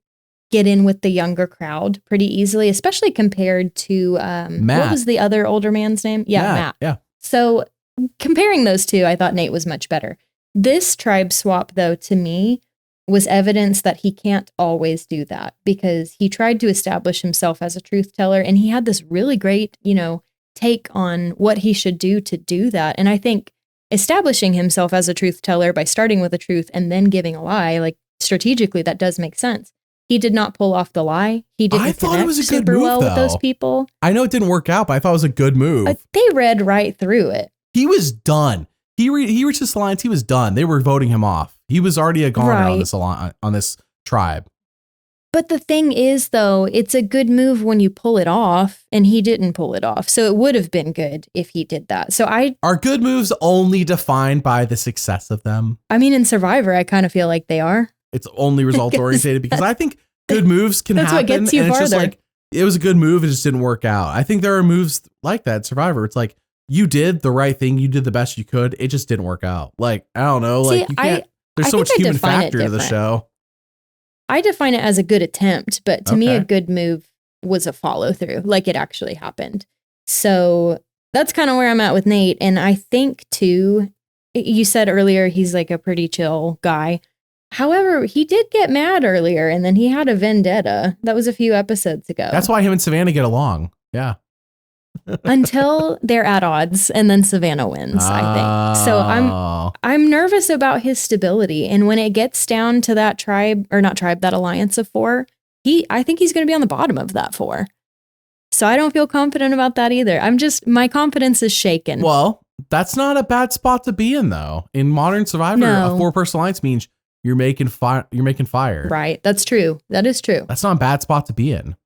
S2: get in with the younger crowd pretty easily, especially compared to,
S1: Matt.
S2: What was the other older man's name? Yeah, Matt.
S1: Yeah.
S2: So comparing those two, I thought Nate was much better. This tribe swap, though, to me, was evidence that he can't always do that because he tried to establish himself as a truth teller and he had this really great, take on what he should do to do that. And I think establishing himself as a truth teller by starting with a truth and then giving a lie, like strategically, that does make sense. He did not pull off the lie. He didn't connect super well with those people.
S1: I know it didn't work out, but I thought it was a good move.
S2: They read right through it.
S1: He was done. He reached this alliance. He was done. They were voting him off. He was already a goner on this tribe.
S2: But the thing is, though, it's a good move when you pull it off, and he didn't pull it off. So it would have been good if he did that. Are
S1: good moves only defined by the success of them?
S2: I mean, in Survivor, I kind of feel like they are.
S1: It's only result oriented because I think good moves can happen.
S2: What gets you
S1: and it's
S2: farther.
S1: just like, it was a good move. It just didn't work out. I think there are moves like that in Survivor. It's like, you did the right thing. You did the best you could. It just didn't work out. Like, I don't know.
S2: See,
S1: like you can't, there's so much human factor to the show.
S2: I define it as a good attempt, but to me, a good move was a follow through. Like it actually happened. So that's kind of where I'm at with Nate. And I think too, you said earlier, he's like a pretty chill guy. However, he did get mad earlier and then he had a vendetta. That was a few episodes ago.
S1: That's why him and Savannah get along. Yeah.
S2: Until they're at odds and then Savannah wins, I think. So I'm nervous about his stability. And when it gets down to that that alliance of 4, I think he's going to be on the bottom of that 4. So I don't feel confident about that either. My confidence is shaken.
S1: Well, that's not a bad spot to be in though. In modern Survivor, a 4-person alliance means you're making fire.
S2: Right. That's true. That is true.
S1: That's not a bad spot to be in.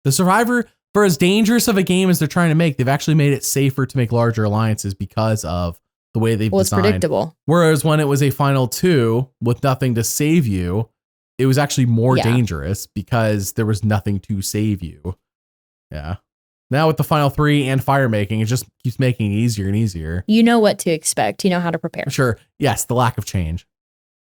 S1: The Survivor, for as dangerous of a game as they're trying to make, they've actually made it safer to make larger alliances because of the way they've designed.
S2: It's predictable.
S1: Whereas when it was a final 2 with nothing to save you, it was actually more dangerous because there was nothing to save you. Yeah. Now with the final 3 and fire making, it just keeps making it easier and easier.
S2: You know what to expect. You know how to prepare.
S1: Sure. Yes. The lack of change.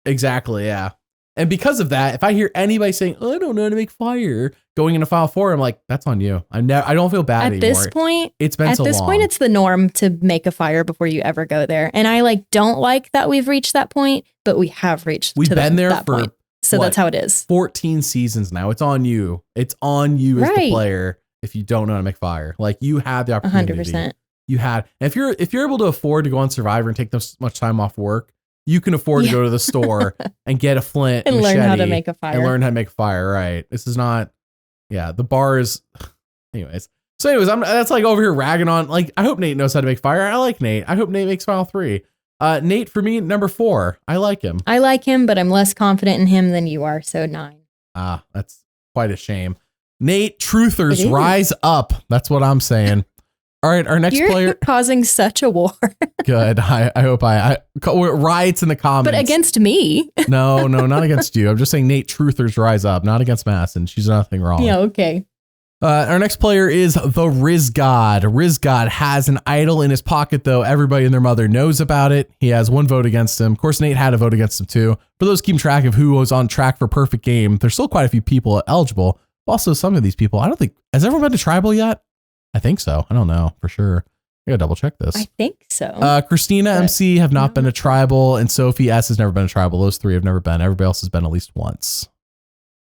S1: Exactly. Yeah. And because of that, if I hear anybody saying, "Oh, I don't know how to make fire," going into Final 4, I'm like, that's on you. I don't feel bad anymore.
S2: At this point,
S1: it's been so long.
S2: At this point, it's the norm to make a fire before you ever go there. And I don't like that we've reached that point, but we have reached
S1: We've been there
S2: that
S1: for
S2: point. So that's how it is.
S1: 14 seasons now. It's on you. It's on you as the player if you don't know how to make fire. Like, you have the opportunity.
S2: 100%.
S1: you had. And if you're able to afford to go on Survivor and take this much time off work, you can afford to go to the store and get a flint
S2: and
S1: machete
S2: learn how to make a fire.
S1: And learn how to make a fire. Right. This is not. Yeah. The bar is. Anyways. So anyways, that's like over here ragging on. Like, I hope Nate knows how to make fire. I like Nate. I hope Nate makes Final 3. Nate, for me, number 4. I like him.
S2: I like him, but I'm less confident in him than you are. So 9.
S1: That's quite a shame. Nate, truthers, rise up. That's what I'm saying. All right, our next player.
S2: You're causing such a war.
S1: Good. I hope I riots in the comments.
S2: But against me.
S1: No, not against you. I'm just saying Nate, truthers, rise up. Not against Madison. She's nothing wrong.
S2: Yeah, okay.
S1: Our next player is the Rizgod. Rizgod has an idol in his pocket, though. Everybody and their mother knows about it. He has 1 vote against him. Of course, Nate had a vote against him, too. For those keeping track of who was on track for perfect game, there's still quite a few people eligible. Also, some of these people, I don't think, has everyone been to Tribal yet? I think so. I don't know for sure. I gotta double check this.
S2: I think so.
S1: Kristina, MC have not been to Tribal, and Sophie S has never been to Tribal. Those 3 have never been. Everybody else has been at least once.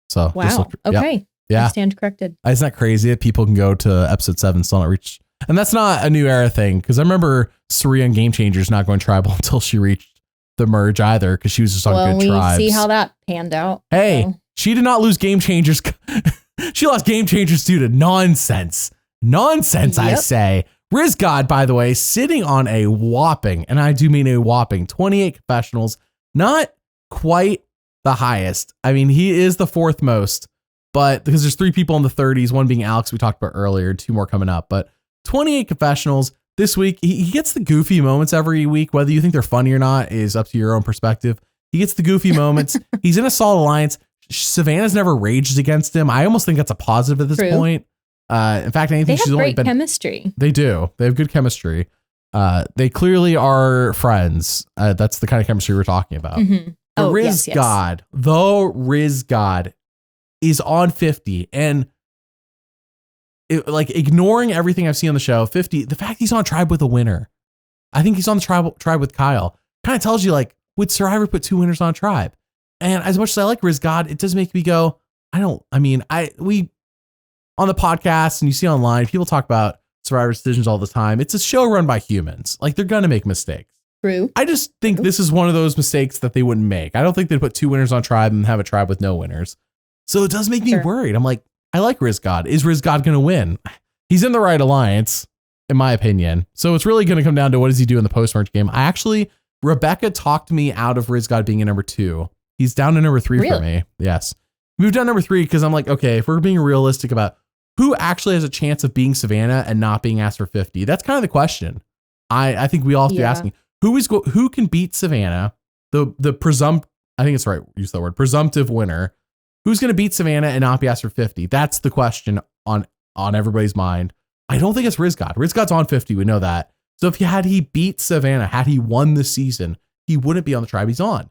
S1: So
S2: wow. Okay. Yep.
S1: Yeah.
S2: I stand corrected.
S1: Isn't that crazy that people can go to episode 7 and still not reach? And that's not a new era thing, because I remember Saria on Game Changers not going Tribal until she reached the merge either, because she was just on Good Tribes.
S2: See how that panned out.
S1: Hey,
S2: so.
S1: She did not lose Game Changers. She lost Game Changers due to nonsense. Nonsense, yep. I say. Rizgod, by the way, sitting on a whopping, and I do mean a whopping, 28 confessionals. Not quite the highest. I mean, he is the 4th most. But because there's 3 people in the 30s, one being Alex, we talked about earlier, 2 more coming up. But 28 confessionals this week. He gets the goofy moments every week. Whether you think they're funny or not is up to your own perspective. He gets the goofy moments. He's in a solid alliance. Savannah's never raged against him. I almost think that's a positive at this point. In fact, I think she's only been
S2: chemistry.
S1: They do. They have good chemistry. They clearly are friends. That's the kind of chemistry we're talking about.
S2: Mm-hmm.
S1: The Rizgod, though Rizgod is on 50, and like ignoring everything I've seen on the show, 50, the fact he's on Tribe with a winner. I think he's on the tribe with Kyle. Kind of tells you, like, would Survivor put 2 winners on Tribe? And as much as I like Rizgod, it does make me go, we on the podcast and you see online, people talk about Survivor decisions all the time. It's a show run by humans. Like, they're going to make mistakes.
S2: True.
S1: I just think this is one of those mistakes that they wouldn't make. I don't think they'd put 2 winners on Tribe and have a Tribe with no winners. So it does make me worried. I'm like, I like Rizgod. Is Rizgod going to win? He's in the right alliance, in my opinion. So it's really going to come down to what does he do in the post-merge game. Rebecca talked me out of Rizgod being a number 2. He's down to number 3 for me. Yes. Moved down number 3 because I'm like, okay, if we're being realistic about who actually has a chance of being Savannah and not being asked for 50, that's kind of the question. I think we all have to be asking who can beat Savannah, the I think it's right. Use that word, presumptive winner. Who's going to beat Savannah and not be asked for 50? That's the question on everybody's mind. I don't think it's Rizgod. Rizgod's on 50. We know that. So if he beat Savannah, had he won the season, he wouldn't be on the Tribe he's on.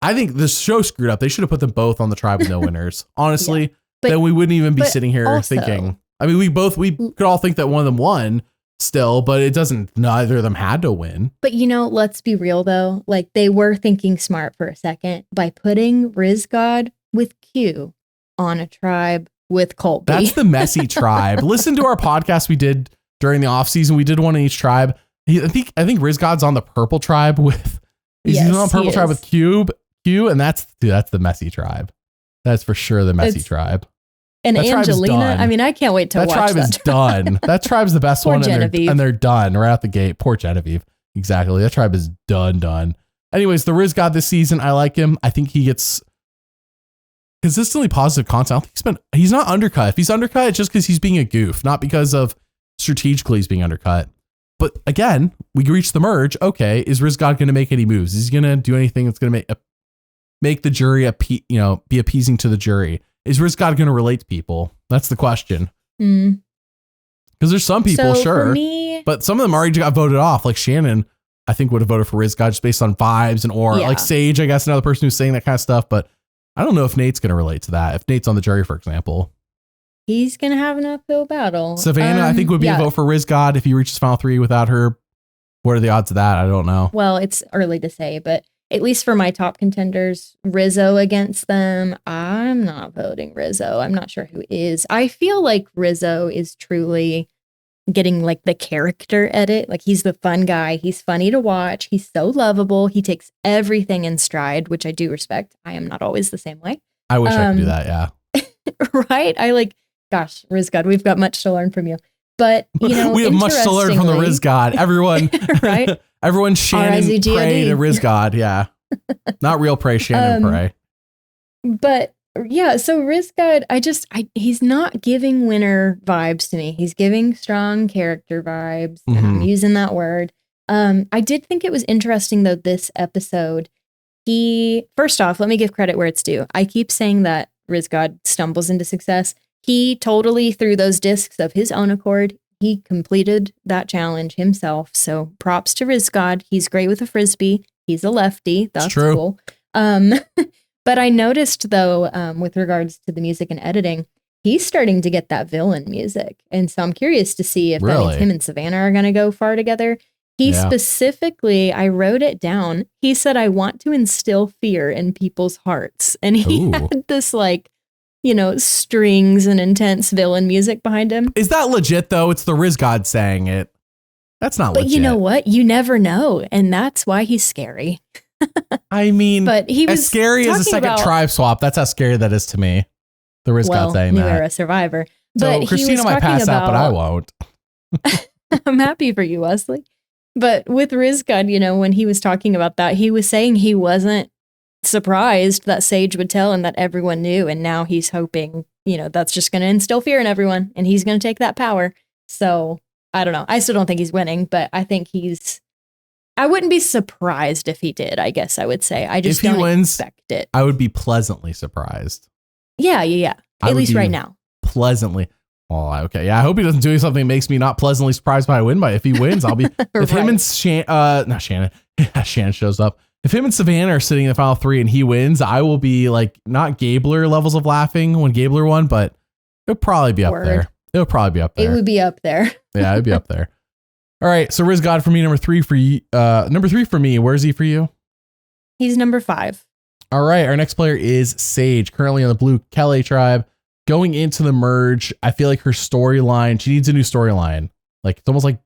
S1: I think the show screwed up. They should have put them both on the Tribe with no winners. Honestly, then we wouldn't even be sitting here thinking. I mean, we could all think that one of them won still, but it doesn't. Neither of them had to win.
S2: But let's be real though. Like, they were thinking smart for a second by putting Rizgod with Q on a Tribe with Colby.
S1: That's the messy Tribe. Listen to our podcast we did during the off season. We did one in each Tribe. I think Rizgod's on the purple Tribe with. He's on purple Tribe with Q, and that's the messy Tribe. That's for sure the messy Tribe.
S2: And that Angelina, I mean, I can't wait to watch that.
S1: Tribe is done. That Tribe's the best one, and they're done right out the gate. Poor Genevieve. Exactly. That Tribe is done. Anyways, the Rizgod this season, I like him. I think he gets consistently positive content. I don't think he's not undercut. If he's undercut, it's just because he's being a goof, not because of strategically he's being undercut. But again, we reach the merge. Okay, is Rizgod going to make any moves? Is he going to do anything that's going to make the jury be appeasing to the jury? Is Rizgod going to relate to people? That's the question. Because there's some people, sure, but some of them already got voted off. Like Shannon, I think would have voted for Rizgod just based on vibes and aura. Like Sage, I guess another person who's saying that kind of stuff. But I don't know if Nate's going to relate to that. If Nate's on the jury, for example,
S2: he's going to have an uphill battle.
S1: Savannah, I think would be a vote for Rizgod if he reaches Final 3 without her. What are the odds of that? I don't know.
S2: Well, it's early to say, but at least for my top contenders, Rizo against them, I'm not voting Rizo. I'm not sure who is. I feel like Rizo is truly getting like the character edit. Like he's the fun guy. He's funny to watch. He's so lovable. He takes everything in stride, which I do respect. I am not always the same way.
S1: I wish I could do that. Yeah.
S2: Right. Gosh, Rizgod, we've got much to learn from you. But, we have
S1: much to learn from the Rizgod. Everyone,
S2: right?
S1: Everyone Shannon pray to Rizgod. Yeah. Not real pray, Shannon pray.
S2: But yeah, so Rizgod, he's not giving winner vibes to me. He's giving strong character vibes. And I'm using that word. I did think it was interesting though, this episode, first off, let me give credit where it's due. I keep saying that Rizgod stumbles into success. He totally threw those discs of his own accord. He completed that challenge himself. So props to Rizgod. He's great with a frisbee. He's a lefty. That's cool. But I noticed though, with regards to the music and editing, he's starting to get that villain music. And so I'm curious to see if that means him and Savannah are going to go far together. He specifically, I wrote it down. He said, I want to instill fear in people's hearts. And he had this strings and intense villain music behind him.
S1: Is that legit though? It's the Rizgod saying it. That's not legit.
S2: But you know what? You never know. And that's why he's scary.
S1: I mean,
S2: but he was
S1: as scary as a second tribe swap. That's how scary that is to me. The Rizgod saying
S2: New
S1: that.
S2: Era Survivor.
S1: So Kristina might pass out, but I won't.
S2: I'm happy for you, Wesley. But with Rizgod, when he was talking about that, he was saying he wasn't surprised that Sage would tell and that everyone knew. And now he's hoping, that's just going to instill fear in everyone and he's going to take that power. So I don't know. I still don't think he's winning, but I think I wouldn't be surprised if he did, I guess I would say. I just don't expect it.
S1: I would be pleasantly surprised.
S2: Yeah. At least right now.
S1: Pleasantly. Oh, okay. Yeah, I hope he doesn't do something that makes me not pleasantly surprised by a win. But if he wins, I'll be. If him and Shannon shows up. If him and Savannah are sitting in the final three and he wins, I will be like not Gabler levels of laughing when Gabler won, but it'll probably be up there. It'll probably be up there.
S2: It would be up there.
S1: Yeah, it'd be up there. All right. So Rizgod for me, number 3 for you. Number 3 for me. Where's he for you?
S2: He's number 5.
S1: All right. Our next player is Sage, currently on the Blue Kelly tribe. Going into the merge, I feel like her storyline, she needs a new storyline. Like it's almost like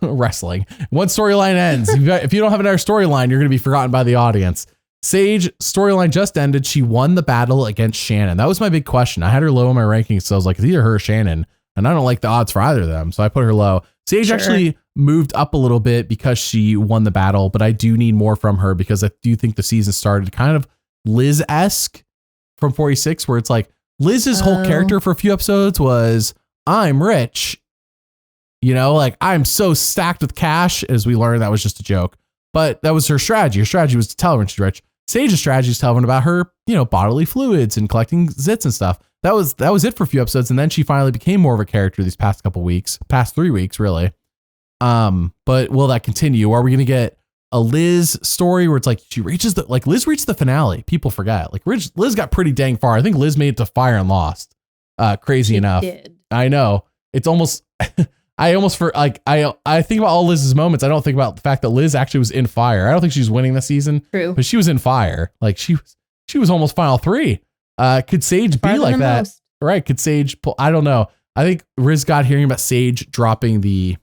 S1: wrestling. One storyline ends. If you don't have another storyline, you're going to be forgotten by the audience. Sage storyline just ended. She won the battle against Shannon. That was my big question. I had her low in my rankings, so I was like, it's either her or Shannon, and I don't like the odds for either of them, so I put her low. Sage actually moved up a little bit because she won the battle, but I do need more from her because I do think the season started kind of Liz-esque from 46, where it's like Liz's whole character for a few episodes was, I'm rich. Like I'm so stacked with cash, as we learned that was just a joke. But that was her strategy. Her strategy was to tell everyone she's rich. Sage's strategy is to tell everyone about her, bodily fluids and collecting zits and stuff. That was it for a few episodes. And then she finally became more of a character these past 3 weeks, really. But will that continue? Are we going to get a Liz story where it's like she reaches Liz reached the finale? People forget. Like Liz got pretty dang far. I think Liz made it to fire and lost. Crazy enough.
S2: Did.
S1: I know. It's almost, I think about all Liz's moments. I don't think about the fact that Liz actually was in fire. I don't think she's winning this season.
S2: True.
S1: But she was in fire. Like she was almost final 3. Could Sage be like that? Most. Right. Could Sage pull? I don't know. I think Rizgod hearing about Sage dropping the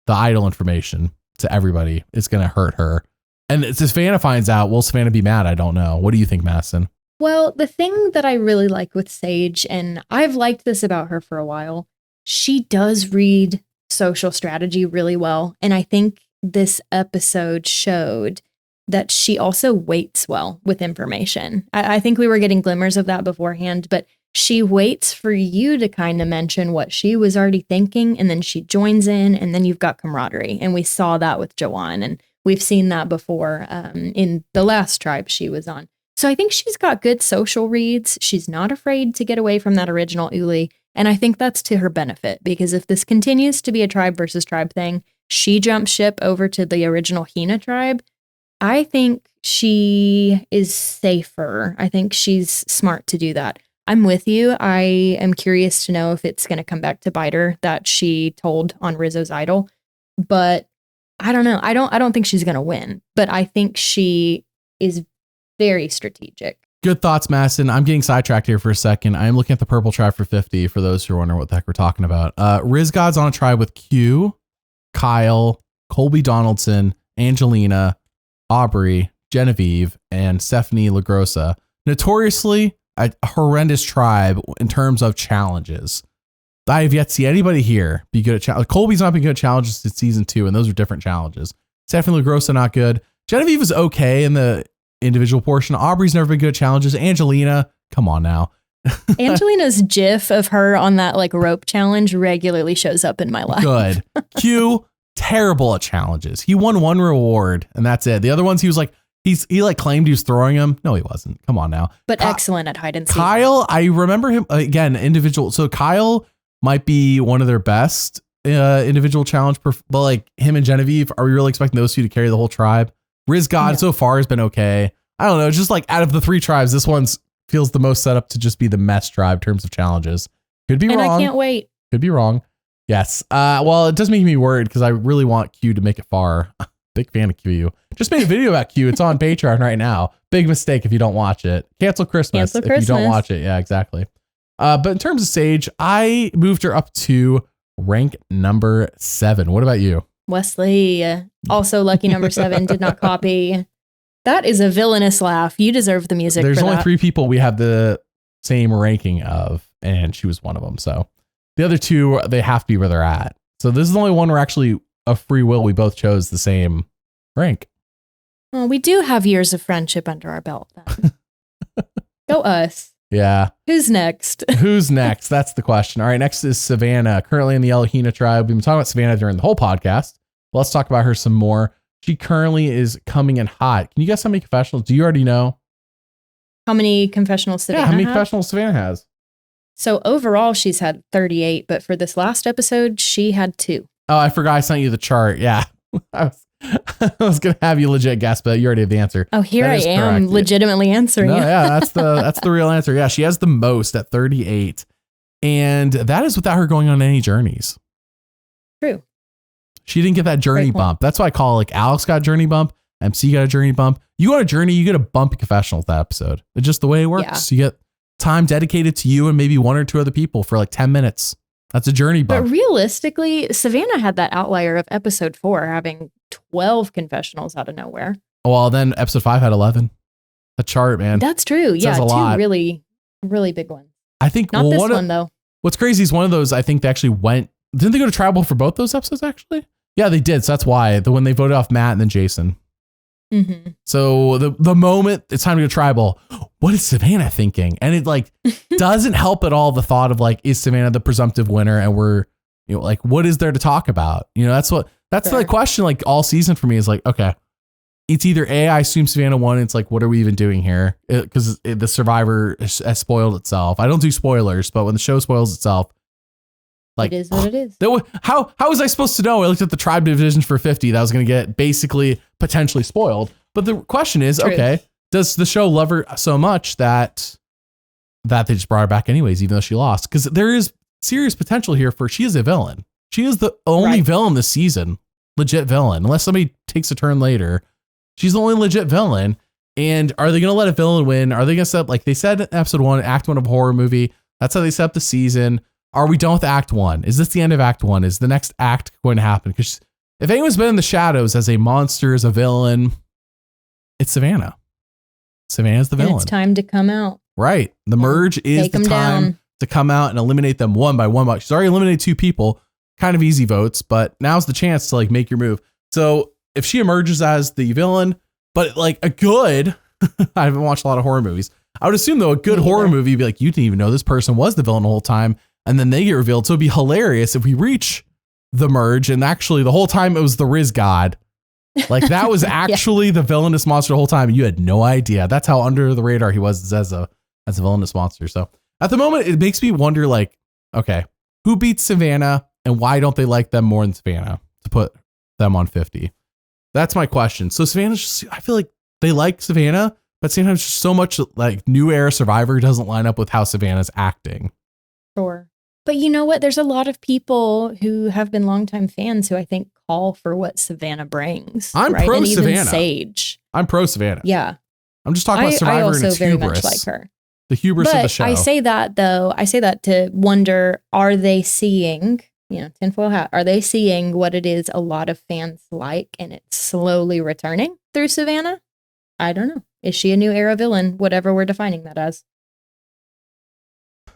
S1: idol information to everybody is going to hurt her. And if Savannah finds out, will Savannah be mad? I don't know. What do you think, Madison?
S2: Well, the thing that I really like with Sage, and I've liked this about her for a while, she does read social strategy really well. And I think this episode showed that she also waits well with information. I think we were getting glimmers of that beforehand, but she waits for you to kind of mention what she was already thinking, and then she joins in, and then you've got camaraderie. And we saw that with Jawan, and we've seen that before in the last tribe she was on. So I think she's got good social reads. She's not afraid to get away from that original Uli. And I think that's to her benefit, because if this continues to be a tribe versus tribe thing, she jumps ship over to the original Hina tribe. I think she is safer. I think she's smart to do that. I'm with you. I am curious to know if it's going to come back to bite her that she told on Rizzo's idol. But I don't know. I don't think she's going to win. But I think she is very strategic.
S1: Good thoughts, Madison. I'm getting sidetracked here for a second. I am looking at the purple tribe for 50 for those who are wondering what the heck we're talking about. Rizgod's on a tribe with Q, Kyle, Colby Donaldson, Angelina, Aubrey, Genevieve, and Stephanie LaGrossa. Notoriously a horrendous tribe in terms of challenges. I have yet to see anybody here be good at challenges. Colby's not been good at challenges since season 2, and those are different challenges. Stephanie LaGrossa, not good. Genevieve is okay in the individual portion. Aubrey's never been good at challenges. Angelina, come on now.
S2: Angelina's gif of her on that like rope challenge regularly shows up in my life.
S1: Good. Q, terrible at challenges. He won one reward, and that's it. The other ones, he was like, he like claimed he was throwing them. No, he wasn't. Come on now.
S2: But excellent at hide and seek.
S1: Kyle, I remember him again, individual. So Kyle might be one of their best individual challenge, but like him and Genevieve, are we really expecting those two to carry the whole tribe? Rizgod so far has been okay. I don't know. Just like out of the 3 tribes, this one feels the most set up to just be the mess tribe in terms of challenges. Could be wrong.
S2: And I can't wait.
S1: Could be wrong. Yes. Well, it does make me worried because I really want Q to make it far. Big fan of Q. Just made a video about Q. It's on Patreon right now. Big mistake if you don't watch it. Cancel Christmas if you don't watch it. Yeah, exactly. But in terms of Sage, I moved her up to rank number 7. What about you?
S2: Wesley, also lucky number 7, did not copy. That is a villainous laugh. You deserve the music.
S1: There's
S2: for
S1: only
S2: that.
S1: 3 people we have the same ranking of, and she was one of them. So the other 2, they have to be where they're at. So this is the only one where actually of free will, we both chose the same rank.
S2: Well, we do have years of friendship under our belt then. Go us.
S1: Yeah.
S2: Who's next?
S1: Who's next? That's the question. All right. Next is Savannah, currently in the Elohina tribe. We've been talking about Savannah during the whole podcast. Let's talk about her some more. She currently is coming in hot. Can you guess how many confessionals? Do you already know?
S2: How many confessionals Savannah
S1: how many
S2: has?
S1: confessionals Savannah has?
S2: So overall, she's had 38, but for this last episode, she had 2.
S1: Oh, I forgot I sent you the chart. Yeah. I was going to have you legit guess, but you already have the answer.
S2: Oh, here I am correct. Legitimately answering.
S1: No, yeah, that's the real answer. Yeah, she has the most at 38. And that is without her going on any journeys.
S2: True.
S1: She didn't get that journey bump. That's why I call it, like, Alex got a journey bump. MC got a journey bump. You go on a journey, you get a bump in confessionals that episode. It's just the way it works. Yeah. You get time dedicated to you and maybe 1 or 2 other people for like 10 minutes. That's a journey bump.
S2: But realistically, Savannah had that outlier of episode 4 having 12 confessionals out of nowhere.
S1: Well, then episode 5 had 11. The chart, man.
S2: That's true. Yeah, 2 really, really big ones.
S1: I think
S2: not this one though.
S1: What's crazy is one of those, I think they actually went. Didn't they go to tribal for both those episodes actually? Yeah, they did. So that's why when they voted off Matt and then Jason.
S2: Mm-hmm.
S1: So the moment it's time to go tribal, what is Savannah thinking? And it like doesn't help at all the thought of like, is Savannah the presumptive winner? And we're, like, what is there to talk about? That's the question like all season for me is like, okay, it's either A, I assume Savannah won. It's like, what are we even doing here? Because the Survivor has spoiled itself. I don't do spoilers, but when the show spoils itself, like,
S2: it is what it is.
S1: How was I supposed to know? I looked at the tribe divisions for 50 that was going to get basically potentially spoiled. But the question is, okay, does the show love her so much that they just brought her back anyways, even though she lost? Because there is serious potential here for she is a villain. She is the only villain this season, legit villain, unless somebody takes a turn later. She's the only legit villain. And are they going to let a villain win? Are they going to set up, like they said in episode 1, act 1 of a horror movie? That's how they set up the season. Are we done with act 1? Is this the end of act 1? Is the next act going to happen? Because if anyone's been in the shadows as a monster, as a villain, it's Savannah. Savannah's the villain.
S2: And it's time to come out.
S1: Right. The merge is the time to come out and eliminate them one by one. She's already eliminated 2 people, kind of easy votes, but now's the chance to like make your move. So if she emerges as the villain, but like a good, I haven't watched a lot of horror movies. I would assume though, a good horror movie would be like, you didn't even know this person was the villain the whole time. And then they get revealed. So it'd be hilarious if we reach the merge and actually the whole time it was the Rizgod. Like that was actually the villainous monster the whole time. And you had no idea. That's how under the radar he was as a villainous monster. So at the moment, it makes me wonder like, okay, who beats Savannah and why don't they like them more than Savannah to put them on 50? That's my question. So Savannah's just, I feel like they like Savannah, but sometimes just so much like new era Survivor doesn't line up with how Savannah's acting.
S2: Sure. But you know what? There's a lot of people who have been longtime fans who I think call for what Savannah brings.
S1: I'm pro
S2: and
S1: Savannah.
S2: Even Sage.
S1: I'm pro Savannah.
S2: Yeah.
S1: I'm just talking about
S2: I
S1: Survivor
S2: also
S1: and its
S2: very
S1: hubris.
S2: much like her.
S1: The hubris
S2: But
S1: of the show.
S2: I say that to wonder, are they seeing, tinfoil hat, are they seeing what it is a lot of fans like and it's slowly returning through Savannah? I don't know. Is she a new era villain? Whatever we're defining that as.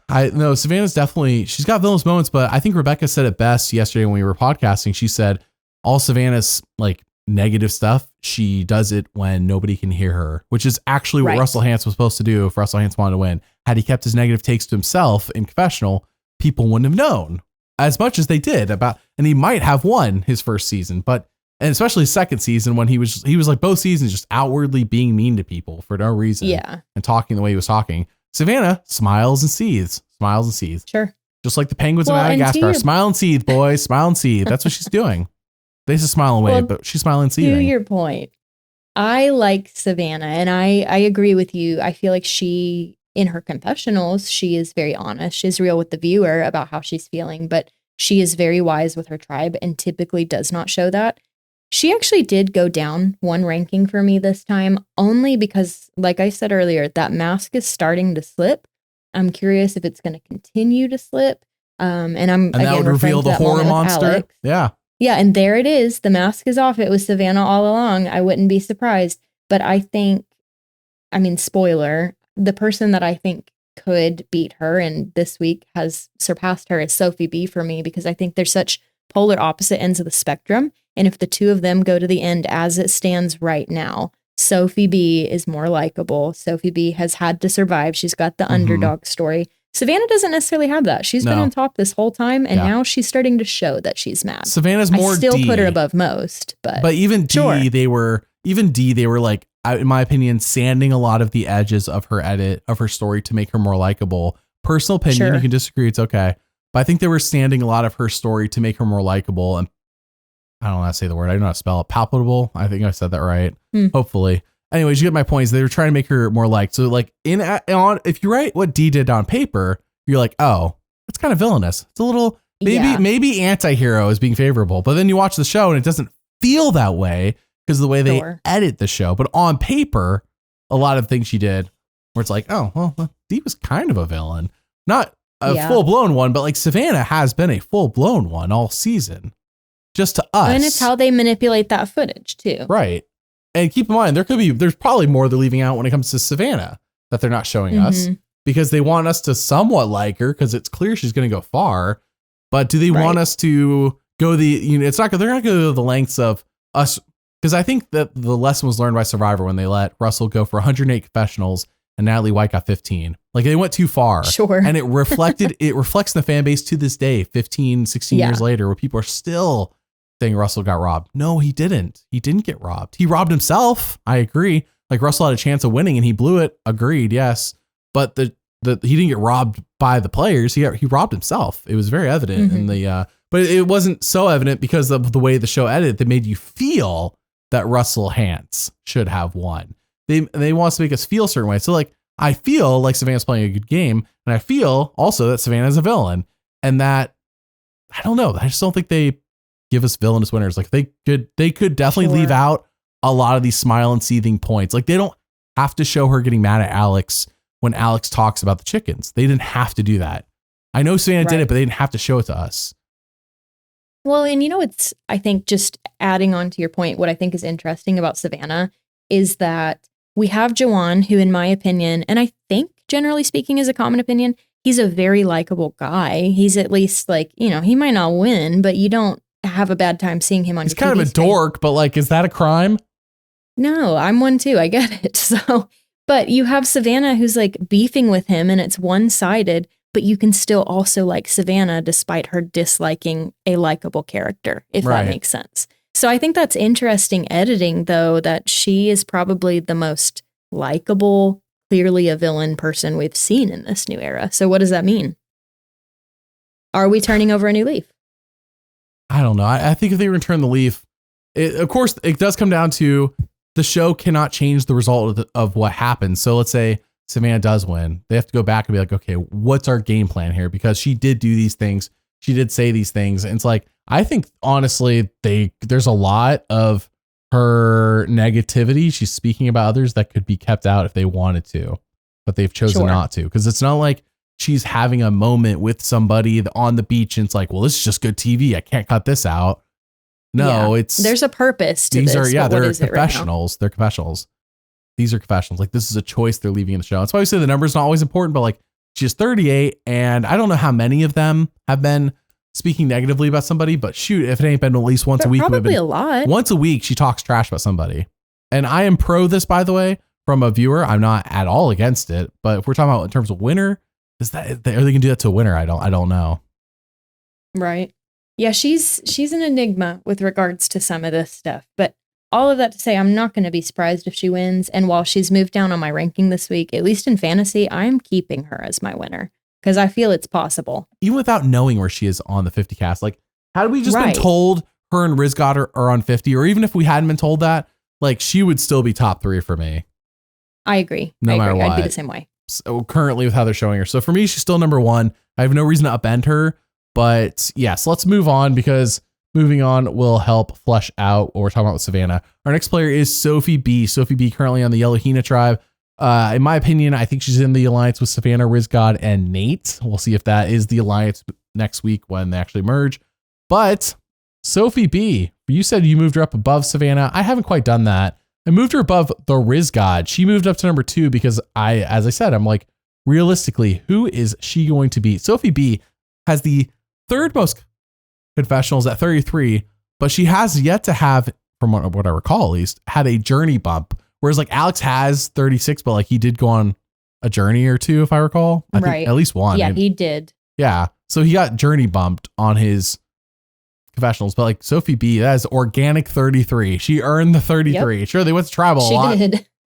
S1: No, Savannah's definitely, she's got villainous moments, but I think Rebecca said it best yesterday when we were podcasting. She said all Savannah's like negative stuff, she does it when nobody can hear her, which is actually what Russell Hantz was supposed to do if Russell Hantz wanted to win. Had he kept his negative takes to himself in confessional, people wouldn't have known as much as they did and he might have won his first season, and especially second season when he was like both seasons just outwardly being mean to people for no reason.
S2: Yeah.
S1: And talking the way he was talking. Savannah smiles and seethes.
S2: Sure.
S1: Just like the penguins of Madagascar. Smile and seethe, boys. Smile and seethe. That's what she's doing. They just smile and wave, but she's smiling and seething.
S2: To your point, I like Savannah, and I agree with you. I feel like she, in her confessionals, she is very honest. She's real with the viewer about how she's feeling, but she is very wise with her tribe and typically does not show that. She actually did go down one ranking for me this time, only because, like I said earlier, that mask is starting to slip. I'm curious if it's going to continue to slip. And that would reveal the horror monster.
S1: Yeah.
S2: Yeah, and there it is. The mask is off. It was Savannah all along. I wouldn't be surprised. But spoiler, the person that I think could beat her and this week has surpassed her is Sophi B for me, because I think they're such polar opposite ends of the spectrum. And if the two of them go to the end as it stands right now, Sophi B is more likable. Sophi B has had to survive. She's got the underdog story. Savannah doesn't necessarily have that. She's been on top this whole time, and now she's starting to show that she's mad.
S1: Savannah's more
S2: I still put her above most, but
S1: even D, they were like, in my opinion, sanding a lot of the edges of her edit of her story to make her more likable. Personal opinion, you can disagree, it's okay. But I think they were sanding a lot of her story to make her more likable. And I don't know how to say the word. I don't know how to spell it. Palpable. I think I said that right. Hopefully. Anyways, you get my points. They were trying to make her more liked. So like if you write what D did on paper, you're like, oh, it's kind of villainous. It's a little, maybe anti-hero is being favorable, but then you watch the show and it doesn't feel that way because of the way they edit the show. But on paper, a lot of things she did where it's like, oh, well, D was kind of a villain. Not a full-blown one, but like Savannah has been a full-blown one all season. Just to us.
S2: And it's how they manipulate that footage too.
S1: Right. And keep in mind, there's probably more they're leaving out when it comes to Savannah that they're not showing us because they want us to somewhat like her because it's clear she's going to go far. But do they want us to go they're not going to go to the lengths of us, because I think that the lesson was learned by Survivor when they let Russell go for 108 confessionals and Natalie White got 15. Like they went too far.
S2: Sure.
S1: And it reflects in the fan base to this day, 15, 16 years later, where people are still saying Russell got robbed. No, he didn't. He didn't get robbed. He robbed himself. I agree. Like Russell had a chance of winning and he blew it. Agreed. Yes. But he didn't get robbed by the players. He robbed himself. It was very evident in but it wasn't so evident because of the way the show edited that made you feel that Russell Hantz should have won. They want to make us feel a certain way. So like, I feel like Savannah's playing a good game, and I feel also that Savannah's a villain, and that I don't know. I just don't think they give us villainous winners. Like they could definitely leave out a lot of these smile and seething points. Like they don't have to show her getting mad at Alex when Alex talks about the chickens. They didn't have to do that. I know Savannah did it, but they didn't have to show it to us.
S2: Well, and it's, I think just adding on to your point, what I think is interesting about Savannah is that we have Jawan, who in my opinion, and I think generally speaking is a common opinion, he's a very likable guy. He's at least like, he might not win, but you don't have a bad time seeing him on
S1: He's
S2: your
S1: kind
S2: TV
S1: of a dork, but like, is that a crime?
S2: No, I'm one too. I get it. So, but you have Savannah who's like beefing with him and it's one-sided, but you can still also like Savannah despite her disliking a likable character, if that makes sense. So I think that's interesting editing, though, that she is probably the most likable, clearly a villain person we've seen in this new era. So what does that mean? Are we turning over a new leaf?
S1: I don't know. I think if they return the leaf, of course, it does come down to the show cannot change the result of what happens. So let's say Savannah does win. They have to go back and be like, okay, what's our game plan here? Because she did do these things. She did say these things. And it's like, I think honestly, there's a lot of her negativity. She's speaking about others that could be kept out if they wanted to, but they've chosen not to. Because it's not like she's having a moment with somebody on the beach and it's like, well, this is just good TV. I can't cut this out. No,
S2: there's a purpose to this.
S1: They're confessionals. They're confessionals. These are confessionals. Like, this is a choice they're leaving in the show. That's why we say the number's not always important, but like, she's 38, and I don't know how many of them have been speaking negatively about somebody, but shoot, if it ain't been at least once a week,
S2: probably a lot.
S1: Once a week, she talks trash about somebody. And I am pro this, by the way, from a viewer. I'm not at all against it, but if we're talking about in terms of winner, are they gonna do that to a winner? I don't know.
S2: Right. Yeah, she's an enigma with regards to some of this stuff, but all of that to say, I'm not going to be surprised if she wins. And while she's moved down on my ranking this week, at least in fantasy, I'm keeping her as my winner because I feel it's possible.
S1: Even without knowing where she is on the 50 cast, like, had we just been told her and Rizgod are on 50, or even if we hadn't been told that, like, she would still be top 3 for me.
S2: I agree.
S1: No matter what.
S2: I'd be the same way.
S1: So currently with how they're showing her. So for me, she's still number 1. I have no reason to upend her, but yes, let's move on because moving on will help flesh out what we're talking about with Savannah. Our next player is Sophi B. Sophi B currently on the Yellow Hina tribe. In my opinion, I think she's in the alliance with Savannah, Rizgod, and Nate. We'll see if that is the alliance next week when they actually merge. But Sophi B, you said you moved her up above Savannah. I haven't quite done that. I moved her above the Rizgod. She moved up to number 2 because as I said, I'm like, realistically, who is she going to beat? Sophi B has the third most confessionals at 33, but she has yet to have, from what I recall at least, had a journey bump. Whereas like Alex has 36, but like he did go on a journey or 2, if I recall. I think at least one.
S2: Yeah, he did.
S1: Yeah. So he got journey bumped on his confessionals, but like Sophi B, that is organic 33. She earned the 33. Yep. Sure, they went to tribal a lot.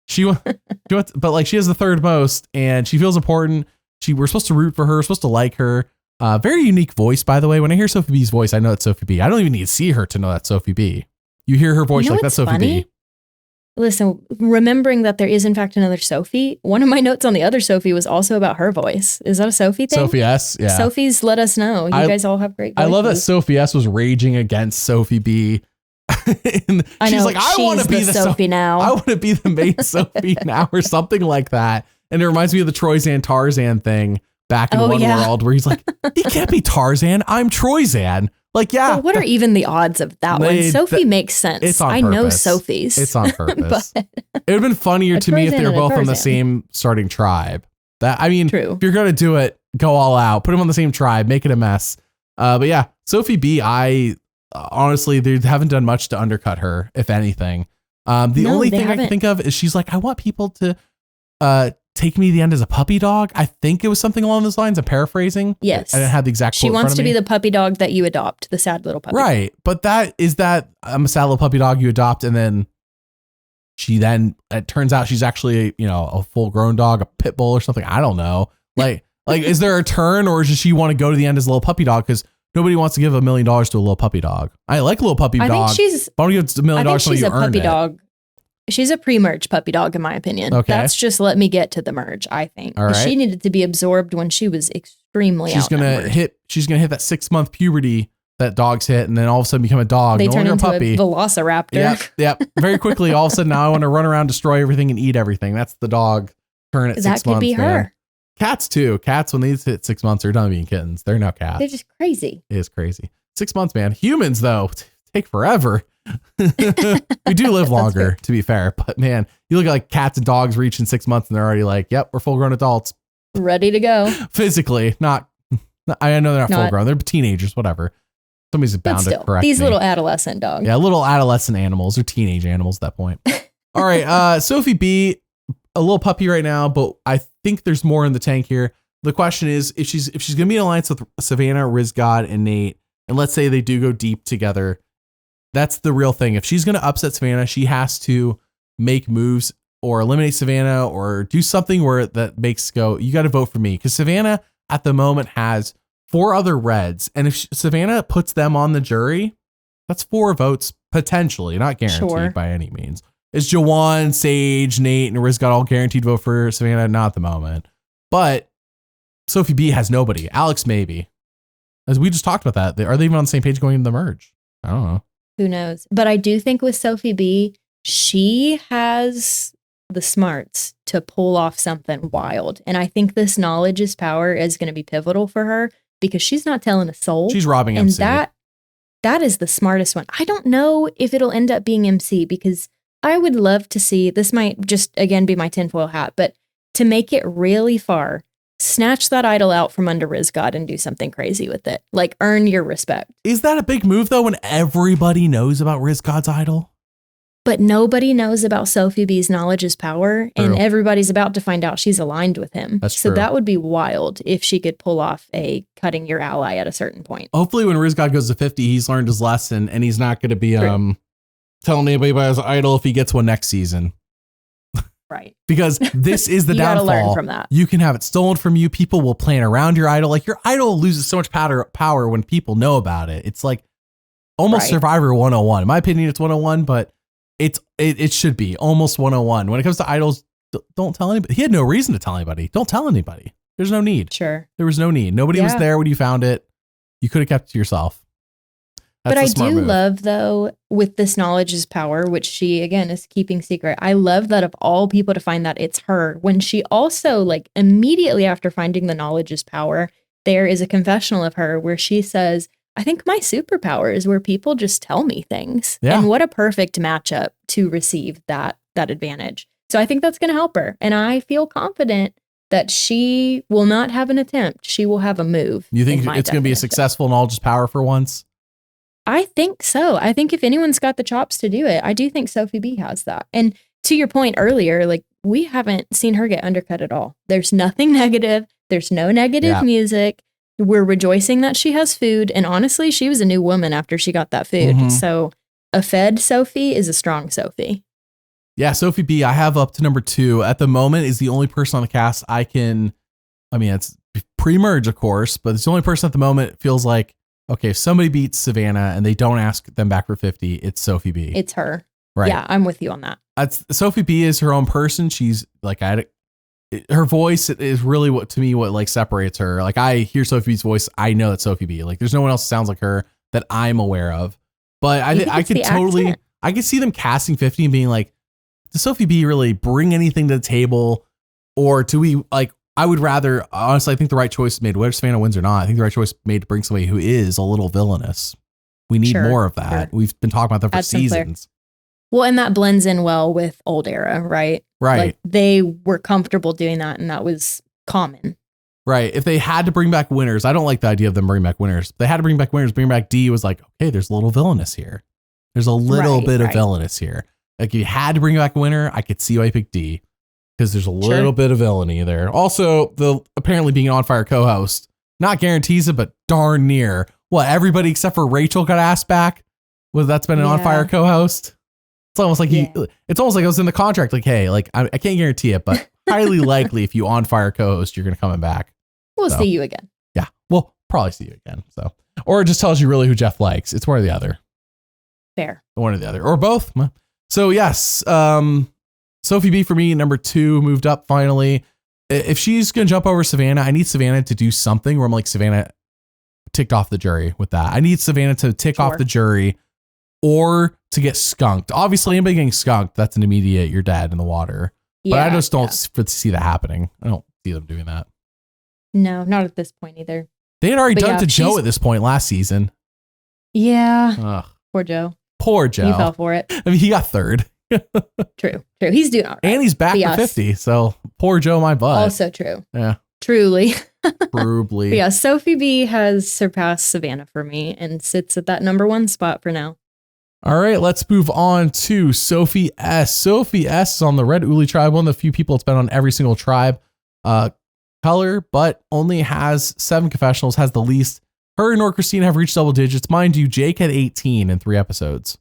S1: She went, but like she has the third most and she feels important. We're supposed to root for her, supposed to like her. Very unique voice, by the way. When I hear Sophi B's voice, I know it's Sophi B. I don't even need to see her to know that's Sophi B. You hear her voice, like that's Sophi B.
S2: Listen, remembering that there is in fact another Sophie, one of my notes on the other Sophie was also about her voice. Is that a Sophie thing?
S1: Sophie S, yeah.
S2: Sophie's let us know. You guys all have great voices.
S1: I love that Sophie S was raging against Sophi B. She's like, I want to be the Sophie now. I want to be the main Sophie now, or something like that. And it reminds me of the Troyzan Tarzan thing back in One World, where he's like, he can't be Tarzan. I'm Troyzan. Like, yeah.
S2: Well, what are even the odds of that one? Sophie makes sense.
S1: It's on purpose.
S2: I know Sophies.
S1: It's on purpose. It would have been funnier to me if they were both on the same starting tribe. True. If you're going to do it, go all out. Put them on the same tribe. Make it a mess. But yeah, Sophi B, honestly, they haven't done much to undercut her, if anything. The only thing I can think of is she's like, I want people to take me to the end as a puppy dog. I think it was something along those lines. I'm paraphrasing.
S2: Yes.
S1: I didn't have the exact quote.
S2: She wants to be the puppy dog that you adopt, the sad little puppy.
S1: Right. But I'm a sad little puppy dog you adopt, and then it turns out she's actually, a full grown dog, a pit bull or something. I don't know. Like, is there a turn, or does she want to go to the end as a little puppy dog? Because nobody wants to give $1 million to a little puppy dog. I like a little puppy dog. I don't give $1 million to you earned it. Dog.
S2: She's a pre-merge puppy dog, in my opinion. Okay. That's just let me get to the merge, I think. All right. She needed to be absorbed when she was extremely outnumbered.
S1: She's gonna hit that 6-month puberty that dogs hit, and then all of a sudden become a dog.
S2: They
S1: no
S2: turn into
S1: a puppy.
S2: A velociraptor.
S1: Yep. Very quickly, all of a sudden now I want to run around, destroy everything, and eat everything. That's the dog turn at 6 months. That could be her. Man. Cats too. Cats, when they hit 6 months, they're done being kittens. They're now cats.
S2: They're just crazy.
S1: It is crazy. 6 months, man. Humans though take forever. We do live longer, to be fair, but man, you look at like cats and dogs reaching 6 months and they're already like, yep, we're full grown adults.
S2: Ready to go.
S1: Physically, I know they're not full grown. They're teenagers, whatever. Somebody's bound to correct
S2: these
S1: me.
S2: Little adolescent dogs.
S1: Yeah, little adolescent animals or teenage animals at that point. All right, Sophi B, a little puppy right now, but I think there's more in the tank here. The question is, if she's going to be in alliance with Savannah, Rizgod, and Nate, and let's say they do go deep together, that's the real thing. If she's going to upset Savannah, she has to make moves or eliminate Savannah or do something where that makes go, you got to vote for me. Because Savannah at the moment has 4 other reds. And if Savannah puts them on the jury, that's 4 votes potentially, not guaranteed by any means. Is Jawan, Sage, Nate, and Rizgod all guaranteed vote for Savannah? Not at the moment. But Sophi B has nobody. Alex maybe. As we just talked about that. Are they even on the same page going into the merge? I don't know.
S2: Who knows? But I do think with Sophi B, she has the smarts to pull off something wild. And I think this knowledge is power is going to be pivotal for her because she's not telling a soul.
S1: She's robbing
S2: and
S1: MC.
S2: That is the smartest one. I don't know if it'll end up being MC because I would love to see, this might just, again, be my tinfoil hat, but to make it really far, snatch that idol out from under Rizgod and do something crazy with it. Like, earn your respect.
S1: Is that a big move, though, when everybody knows about Rizgod's idol?
S2: But nobody knows about Sophie B's knowledge is power, and everybody's about to find out she's aligned with him.
S1: That's
S2: so
S1: true.
S2: that would be wild if she could pull off a cutting your ally at a certain point.
S1: Hopefully when Rizgod goes to 50, he's learned his lesson, and he's not going to be telling anybody about his idol if he gets one next season.
S2: Right.
S1: Because this is the
S2: you
S1: downfall.
S2: Gotta learn from that.
S1: You can have it stolen from you. People will plan around your idol. Like, your idol loses so much power when people know about it. It's like almost Survivor 101. In my opinion, it's 101, but it should be almost 101. When it comes to idols, don't tell anybody. He had no reason to tell anybody. Don't tell anybody. There's no need.
S2: Sure.
S1: There was no need. Nobody was there when you found it. You could have kept it to yourself. That's
S2: but I do love, though, with this knowledge is power, which she, again, is keeping secret. I love that of all people to find that it's her. When she also, like, immediately after finding the knowledge is power, there is a confessional of her where she says, I think my superpower is where people just tell me things. Yeah. And what a perfect matchup to receive that advantage. So I think that's going to help her. And I feel confident that she will not have an attempt. She will have a move.
S1: You think it's going to be a successful knowledge is power for once?
S2: I think so. I think if anyone's got the chops to do it, I do think Sophie B has that. And to your point earlier, like, we haven't seen her get undercut at all. There's nothing negative. There's no negative music. We're rejoicing that she has food. And honestly, she was a new woman after she got that food. Mm-hmm. So a fed Sophie is a strong Sophie.
S1: Yeah, Sophie B, I have up to number 2. At the moment, is the only person on the cast it's pre-merge, of course, but it's the only person at the moment it feels like, okay, if somebody beats Savannah and they don't ask them back for 50, it's Sophie B.
S2: It's her.
S1: Right.
S2: Yeah, I'm with you on that.
S1: Sophie B is her own person. She's like, her voice is really what separates her. Like, I hear Sophie B's voice, I know it's Sophie B. Like, there's no one else that sounds like her that I'm aware of. But I could see them casting 50 and being like, does Sophie B really bring anything to the table? Or do we, like, I would rather, honestly, I think the right choice is made, whether Savannah wins or not. I think the right choice made to bring somebody who is a little villainous. We need more of that. Sure. We've been talking about that for seasons.
S2: Well, and that blends in well with old era, right?
S1: Right.
S2: Like, they were comfortable doing that, and that was common.
S1: Right. If they had to bring back winners, I don't like the idea of them bringing back winners. If they had to bring back winners, bring back D was like, okay, there's a little villainous here. There's a little bit of villainous here. Like, if you had to bring back a winner, I could see why you picked D, because there's a little bit of villainy there. Also, the apparently being an on fire co-host, not guarantees it, but darn near. What, everybody except for Rachel got asked back? Well, that's been an on fire co-host. It's almost like it's almost like it was in the contract. Like, hey, like, I can't guarantee it, but highly likely if you on fire co-host, you're going to come back.
S2: We'll see you again.
S1: Yeah, we'll probably see you again. So, or it just tells you really who Jeff likes. It's one or the other.
S2: Fair.
S1: One or the other, or both. So yes, Sophie B for me, number 2, moved up finally. If she's going to jump over Savannah, I need Savannah to do something where I'm like, Savannah ticked off the jury with that. I need Savannah to tick off the jury or to get skunked. Obviously, anybody getting skunked, that's an immediate, you're dead in the water. But I just don't see that happening. I don't see them doing that.
S2: No, not at this point either.
S1: They had already done it to Joe at this point last season.
S2: Yeah.
S1: Ugh.
S2: Poor Joe.
S1: Poor Joe.
S2: He fell for it.
S1: I mean, he got 3rd.
S2: True. He's doing all right.
S1: And he's back for 50. So poor Joe, my butt.
S2: Also true.
S1: Yeah.
S2: Truly.
S1: Truly.
S2: Yeah. Sophie B has surpassed Savannah for me and sits at that number 1 spot for now.
S1: All right, let's move on to Sophie S. Sophie S is on the Red Uli tribe, one of the few people that's been on every single tribe color, but only has 7 confessionals, has the least. Her nor Kristina have reached double digits. Mind you, Jake had 18 in 3 episodes.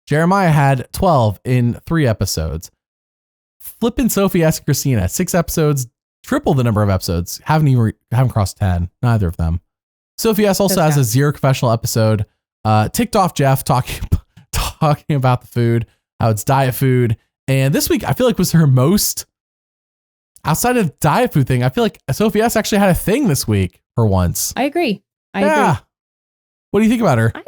S1: Jeremiah had 12 in 3 episodes. Flippin' Sophie S and Kristina, 6 episodes, triple the number of episodes. Haven't crossed 10. Neither of them. Sophie S also has a 0 confessional episode. Ticked off Jeff talking about the food, how it's diet food. And this week, I feel like was her most, outside of diet food thing, I feel like Sophie S actually had a thing this week for once.
S2: I agree. I agree.
S1: What do you think about her?
S2: I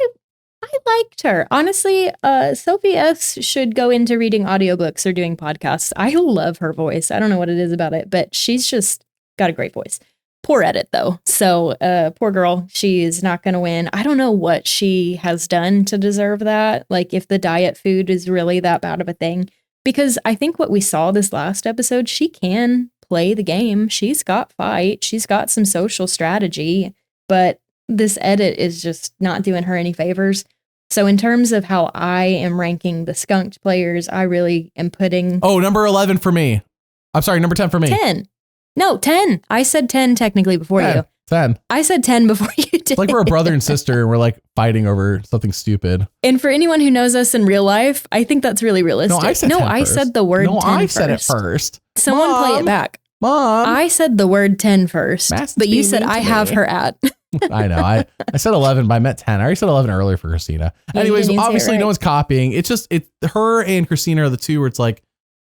S2: I liked her. Honestly, Sophie S should go into reading audiobooks or doing podcasts. I love her voice. I don't know what it is about it, but she's just got a great voice. Poor edit, though. So, poor girl. She's not going to win. I don't know what she has done to deserve that. Like, if the diet food is really that bad of a thing. Because I think what we saw this last episode, she can play the game. She's got fight. She's got some social strategy. But this edit is just not doing her any favors. So in terms of how I am ranking the skunked players, I really am putting...
S1: Oh, number 11 for me. I'm sorry, number 10 for me.
S2: 10. No, 10. I said 10 technically before
S1: 10,
S2: you.
S1: 10.
S2: I said 10 before you did.
S1: It's like we're a brother and sister and we're like fighting over something stupid.
S2: And for anyone who knows us in real life, I think that's really realistic.
S1: No, I said 10
S2: I
S1: first.
S2: said the word 10
S1: I
S2: first.
S1: said it first.
S2: Someone play it back.
S1: Mom.
S2: I said the word 10 first, but you said I have her at.
S1: I know. I said 11, but I meant 10. I already said 11 earlier for Kristina.
S2: Yeah,
S1: anyways, obviously
S2: right.
S1: No one's copying. It's just her and Kristina are the two where it's like,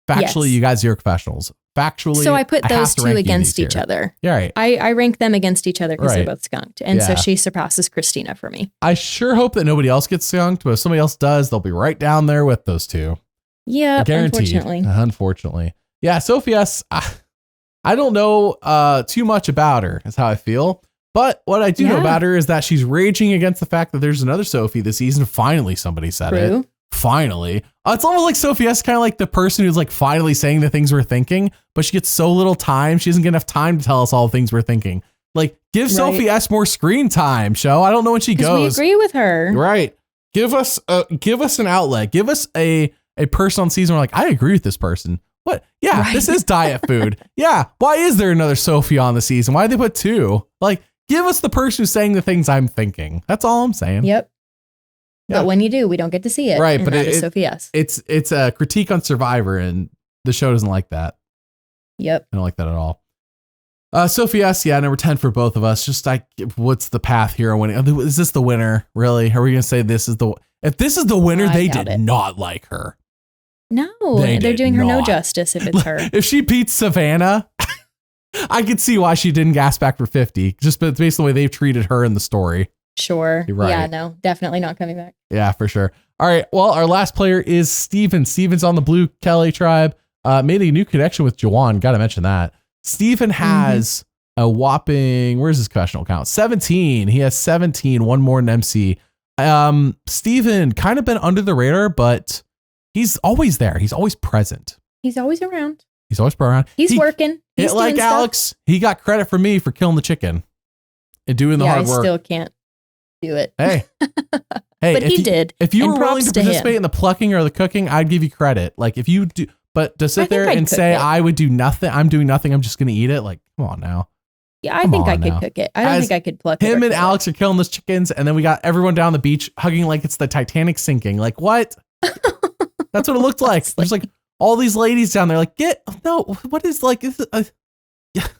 S1: factually, you guys are professionals. Factually,
S2: so I put those two against each
S1: here.
S2: other.
S1: Yeah, right.
S2: I rank them against each other because they're
S1: Right.
S2: both skunked. And so she surpasses Kristina for me.
S1: I sure hope that nobody else gets skunked, but if somebody else does, they'll be right down there with those two.
S2: Yeah,
S1: Guaranteed. Unfortunately. Yeah, Sophie S, I don't know too much about her, is how I feel. But what I do know about her is that she's raging against the fact that there's another Sophie this season. Finally, somebody said it. Finally. It's almost like Sophie S kind of like the person who's like finally saying the things we're thinking, but she gets so little time. She doesn't get enough time to tell us all the things we're thinking. Like, give Sophie S more screen time, show. I don't know when she goes.
S2: We agree with her.
S1: Right. Give us an outlet. Give us a person on season where like, I agree with this person. What? Yeah, This is diet food. Yeah. Why is there another Sophie on the season? Why did they put two? Like, give us the person who's saying the things I'm thinking. That's all I'm saying.
S2: Yep. Yeah. But when you do, we don't get to see it.
S1: Right.
S2: And
S1: but
S2: that is Sophie S.
S1: It's a critique on Survivor, and the show doesn't like that.
S2: Yep.
S1: I don't like that at all. Sophie S, number 10 for both of us. Just like, what's the path here on winning? Is this the winner? Really? Are we going to say this is the... If this is the winner, they did not like her.
S2: No, they're doing her no justice if it's her.
S1: If she beats Savannah, I could see why she didn't gas back for 50, just based on the way they've treated her in the story.
S2: Sure.
S1: Right.
S2: Yeah, no, definitely not coming back.
S1: Yeah, for sure. All right. Well, our last player is Steven. Steven's on the Blue Kelly tribe. Made a new connection with Jawan. Got to mention that. Steven has a whopping, where's his professional count? 17. He has 17, one more than MC. Steven kind of been under the radar, but he's always there. He's always present.
S2: He's always around.
S1: He's working.
S2: He's doing
S1: like
S2: stuff.
S1: Alex, he got credit from me for killing the chicken and doing the hard work.
S2: I still can't do it.
S1: Hey,
S2: but he did.
S1: If you were willing to participate in the plucking or the cooking, I'd give you credit. Like if you do, but to sit there and say I would do nothing, I'm doing nothing, I'm just going to eat it. Like, come on now.
S2: Yeah, I think I could cook it. I don't think I could pluck it.
S1: Him and Alex are killing those chickens, and then we got everyone down the beach hugging like it's the Titanic sinking. Like what? That's what it looked like. There's like all these ladies down there. Like what is like? I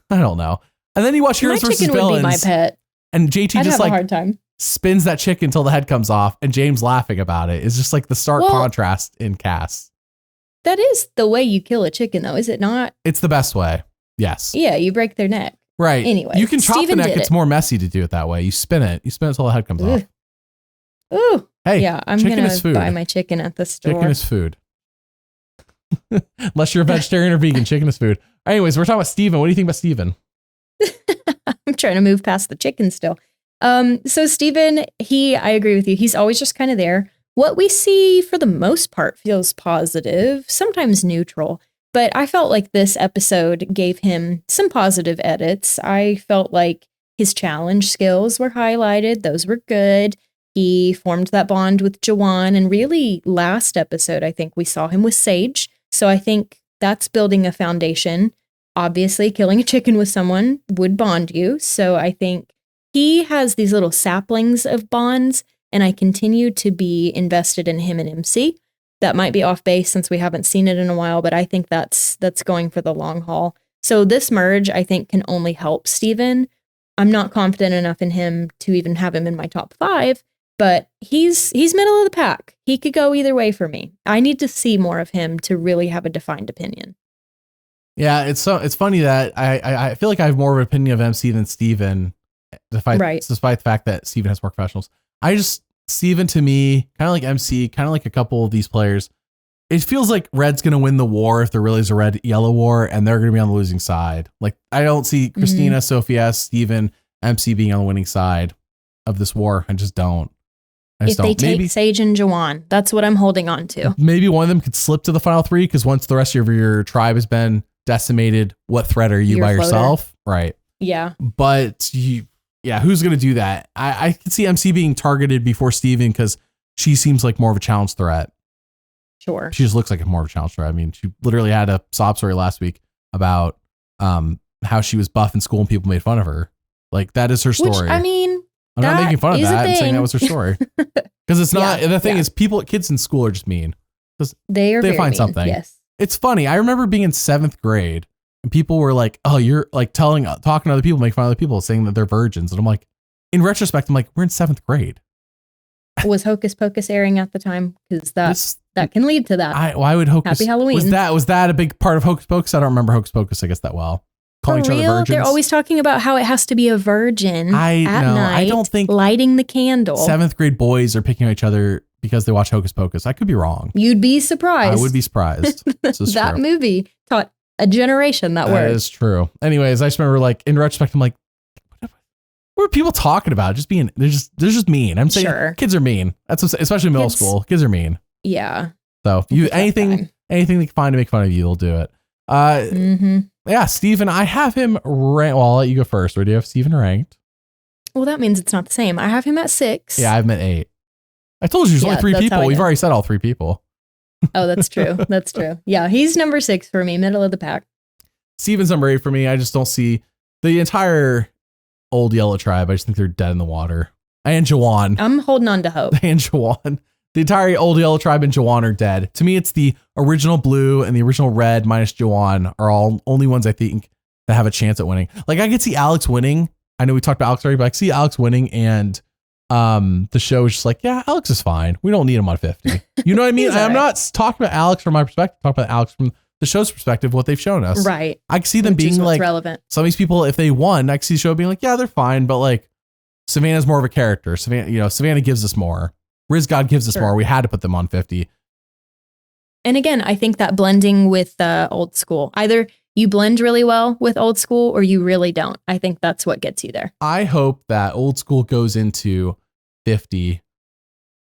S1: don't know. And then you watch Heroes versus Villains.
S2: Would be my pet.
S1: And JT
S2: I'd
S1: just
S2: have
S1: like
S2: a hard time.
S1: Spins that chicken until the head comes off, and James laughing about it. It's just like the stark contrast in cast.
S2: That is the way you kill a chicken, though, is it not?
S1: It's the best way. Yes.
S2: Yeah, you break their neck.
S1: Right.
S2: Anyway,
S1: you can chop the neck. It's more messy to do it that way. You spin it until the head comes off.
S2: Ooh.
S1: Hey,
S2: yeah, I'm going to buy my chicken at the store.
S1: Chicken is food. Unless you're a vegetarian or vegan, chicken is food. Anyways, we're talking about Steven. What do you think about Steven?
S2: I'm trying to move past the chicken still. So Steven, I agree with you. He's always just kind of there. What we see for the most part feels positive, sometimes neutral. But I felt like this episode gave him some positive edits. I felt like his challenge skills were highlighted. Those were good. He formed that bond with Jawan. And really, last episode, I think we saw him with Sage. So I think that's building a foundation. Obviously, killing a chicken with someone would bond you. So I think he has these little saplings of bonds. And I continue to be invested in him and MC. That might be off base since we haven't seen it in a while, but I think that's going for the long haul. So this merge, I think, can only help Steven. I'm not confident enough in him to even have him in my top 5, but he's middle of the pack. He could go either way for me. I need to see more of him to really have a defined opinion.
S1: Yeah, it's funny that I feel like I have more of an opinion of MC than Steven, despite the fact that Steven has more professionals. Steven, to me, kind of like MC, kind of like a couple of these players, it feels like Red's going to win the war if there really is a red-yellow war, and they're going to be on the losing side. Like, I don't see Kristina, Sophie S, Steven, MC being on the winning side of this war. I just don't.
S2: If they take Sage and Jawan, that's what I'm holding on to.
S1: Maybe one of them could slip to the final 3, because once the rest of your tribe has been decimated, what threat are you by yourself? Right.
S2: Yeah.
S1: But who's going to do that? I can see MC being targeted before Steven, because she seems like more of a challenge threat.
S2: Sure.
S1: She just looks like a more of a challenge threat. I mean, she literally had a sob story last week about how she was buff in school and people made fun of her. Like, that is her story.
S2: Which, I mean,
S1: I'm not making fun of that. I'm saying that was her story. Because it's not, the thing is, kids in school are just mean.
S2: They
S1: find
S2: mean.
S1: something.
S2: Yes.
S1: It's funny. I remember being in 7th grade and people were like, oh, you're like talking to other people, making fun of other people, saying that they're virgins. And I'm like, in retrospect, I'm like, we're in 7th grade.
S2: Was Hocus Pocus airing at the time? Because that can lead to that.
S1: Why would Hocus?
S2: Happy Halloween.
S1: Was that a big part of Hocus Pocus? I don't remember Hocus Pocus, I guess, that well. Calling
S2: For
S1: each
S2: real?
S1: other virgins.
S2: They're always talking about how it has to be a virgin at night.
S1: I don't think
S2: lighting the candle.
S1: 7th grade boys are picking on each other because they watch Hocus Pocus. I could be wrong.
S2: You'd be surprised.
S1: I would be surprised.
S2: That movie taught a generation that word.
S1: That is true. Anyways, I just remember, like, in retrospect, I'm like, what are people talking about? Just being, they're just mean. I'm saying kids are mean. That's especially middle school. Kids are mean.
S2: Yeah.
S1: So anything they can find to make fun of you, they'll do it. Yeah, Steven, I have him ranked. Well, I'll let you go first. Or do you have Steven ranked?
S2: Well, that means it's not the same. I have him at 6.
S1: Yeah, I have him at 8. I told you there's only 3 people. We've already said all 3 people.
S2: Oh, that's true. That's true. Yeah, he's number 6 for me, middle of the pack.
S1: Steven's number 8 for me. I just don't see the entire old yellow tribe. I just think they're dead in the water. And Jawan.
S2: I'm holding on to hope.
S1: And Jawan. The entire old yellow tribe and Jawan are dead. To me, it's the original blue and the original red minus Jawan are all only ones I think that have a chance at winning. Like, I could see Alex winning. I know we talked about Alex already, but I could see Alex winning, and the show is just like, yeah, Alex is fine. We don't need him on 50. You know what I mean? I'm not talking about Alex from my perspective. I'm talking about Alex from the show's perspective, what they've shown us.
S2: Right.
S1: I can see them being like
S2: relevant.
S1: Some of these people, if they won, I can see the show being like, yeah, they're fine, but like Savannah's more of a character. Savannah gives us more. Rizgod gives us more. We had to put them on 50.
S2: And again, I think that blending with old school, either you blend really well with old school or you really don't. I think that's what gets you there.
S1: I hope that old school goes into 50.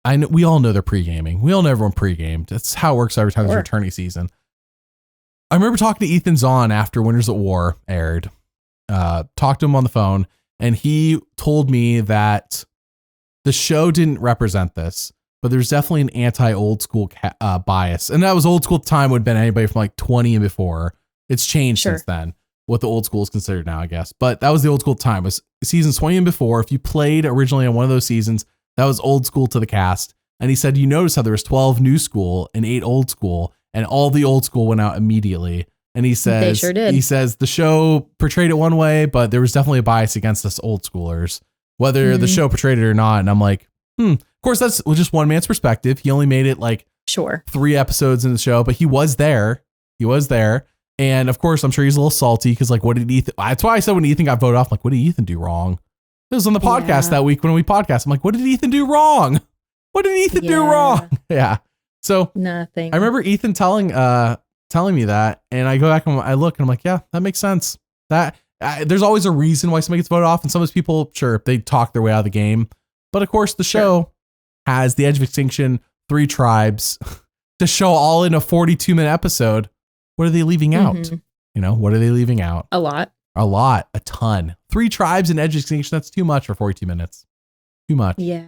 S1: I know we all know they're pre-gaming. We all know everyone pre-gamed. That's how it works every time there's returning season. I remember talking to Ethan Zahn after Winners at War aired. Talked to him on the phone, and he told me that the show didn't represent this, but there's definitely an anti-old school bias. And that was old school at the time would have been anybody from like 20 and before. It's changed since then, what the old school is considered now, I guess. But that was the old school time, was seasons 20 and before. If you played originally on one of those seasons, that was old school to the cast. And he said, you notice how there was 12 new school and 8 old school, and all the old school went out immediately. And he says,
S2: they sure did.
S1: He says the show portrayed it one way, but there was definitely a bias against us old schoolers, whether the show portrayed it or not. And I'm like, of course, that's just one man's perspective. He only made it like 3 episodes in the show, but he was there. And of course, I'm sure he's a little salty because, like, what did Ethan? That's why I said when Ethan got voted off, like, what did Ethan do wrong? It was on the podcast that week when we podcast. I'm like, what did Ethan do wrong? What did Ethan do wrong? Yeah. So
S2: nothing.
S1: I remember Ethan telling me that, and I go back and I look and I'm like, yeah, that makes sense. That there's always a reason why somebody gets voted off, and some of those people, sure, they talk their way out of the game. But of course, the show has the Edge of Extinction, 3 tribes to show all in a 42-minute episode. What are they leaving out? What are they leaving out?
S2: A lot,
S1: a ton. 3 tribes in Edge of Extinction. That's too much for 42 minutes. Too much.
S2: Yeah.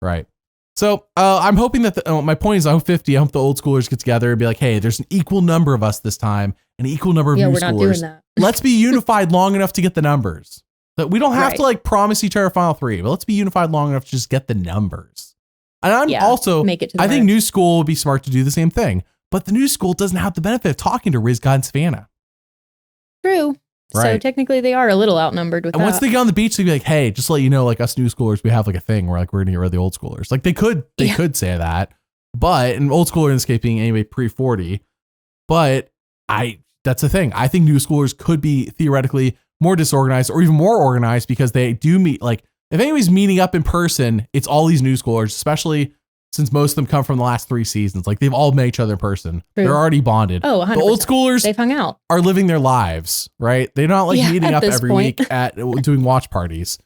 S1: Right. So I'm hoping that my point is, I hope 50. I hope the old schoolers get together and be like, hey, there's an equal number of us this time, an equal number of new
S2: we're
S1: schoolers.
S2: Not doing that.
S1: Let's be unified long enough to get the numbers. That we don't have to like promise each other final 3, but let's be unified long enough to just get the numbers. And I'm also,
S2: make it to the
S1: I think new school would be smart to do the same thing, but the new school doesn't have the benefit of talking to Rizgod and Savannah.
S2: True. Right. So technically they are a little outnumbered with
S1: that. And once they get on the beach, they'd be like, hey, just to let you know, like us new schoolers, we have like a thing where like we're going to get rid of the old schoolers. Like they could say that, but an old schooler in this case being anyway pre-40. But that's the thing. I think new schoolers could be theoretically more disorganized or even more organized because they do meet, like if anybody's meeting up in person, it's all these new schoolers, especially since most of them come from the last 3 seasons. Like they've all met each other in person.
S2: True.
S1: They're already bonded.
S2: Oh, 100%.
S1: The old schoolers
S2: They've hung out.
S1: are living their lives, right? They're not like meeting
S2: at
S1: up
S2: this
S1: every
S2: point.
S1: week at doing watch parties.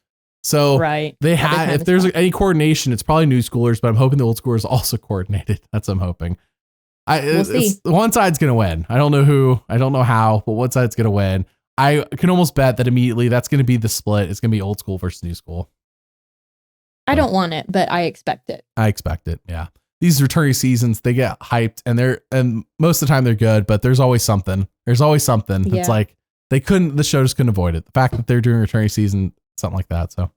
S1: So
S2: Right.
S1: they have, if there's any coordination, it's probably new schoolers, but I'm hoping the old schoolers are also coordinated. That's what I'm hoping.
S2: We'll see.
S1: One side's going to win. I don't know who, I don't know how, but one side's going to win. I can almost bet that immediately that's going to be the split. It's going to be old school versus new school.
S2: I don't want it, but I expect it.
S1: I expect it. Yeah. These returning seasons, they get hyped and most of the time they're good, but there's always something. There's always something.
S2: Yeah.
S1: It's like the show just couldn't avoid it. The fact that they're doing returning season, something like that. So,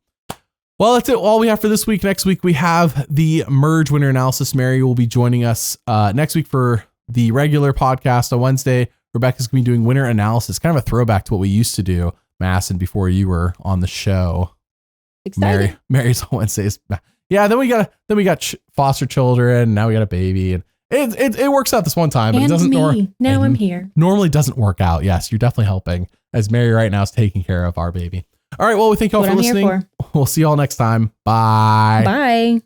S1: well, that's it. All we have for this week. Next week, we have the merge winner analysis. Mary will be joining us next week for the regular podcast on Wednesday. Rebecca's going to be doing winner analysis, kind of a throwback to what we used to do, Madison, before you were on the show.
S2: Exciting.
S1: Mary's on Wednesdays. Yeah, then we got foster children. Now we got a baby, and it works out this one time, but
S2: And
S1: it doesn't.
S2: Now I'm here.
S1: Normally doesn't work out. Yes, you're definitely helping, as Mary right now is taking care of our baby. All right, well, we thank y'all for listening. We'll see y'all next time. Bye.
S2: Bye.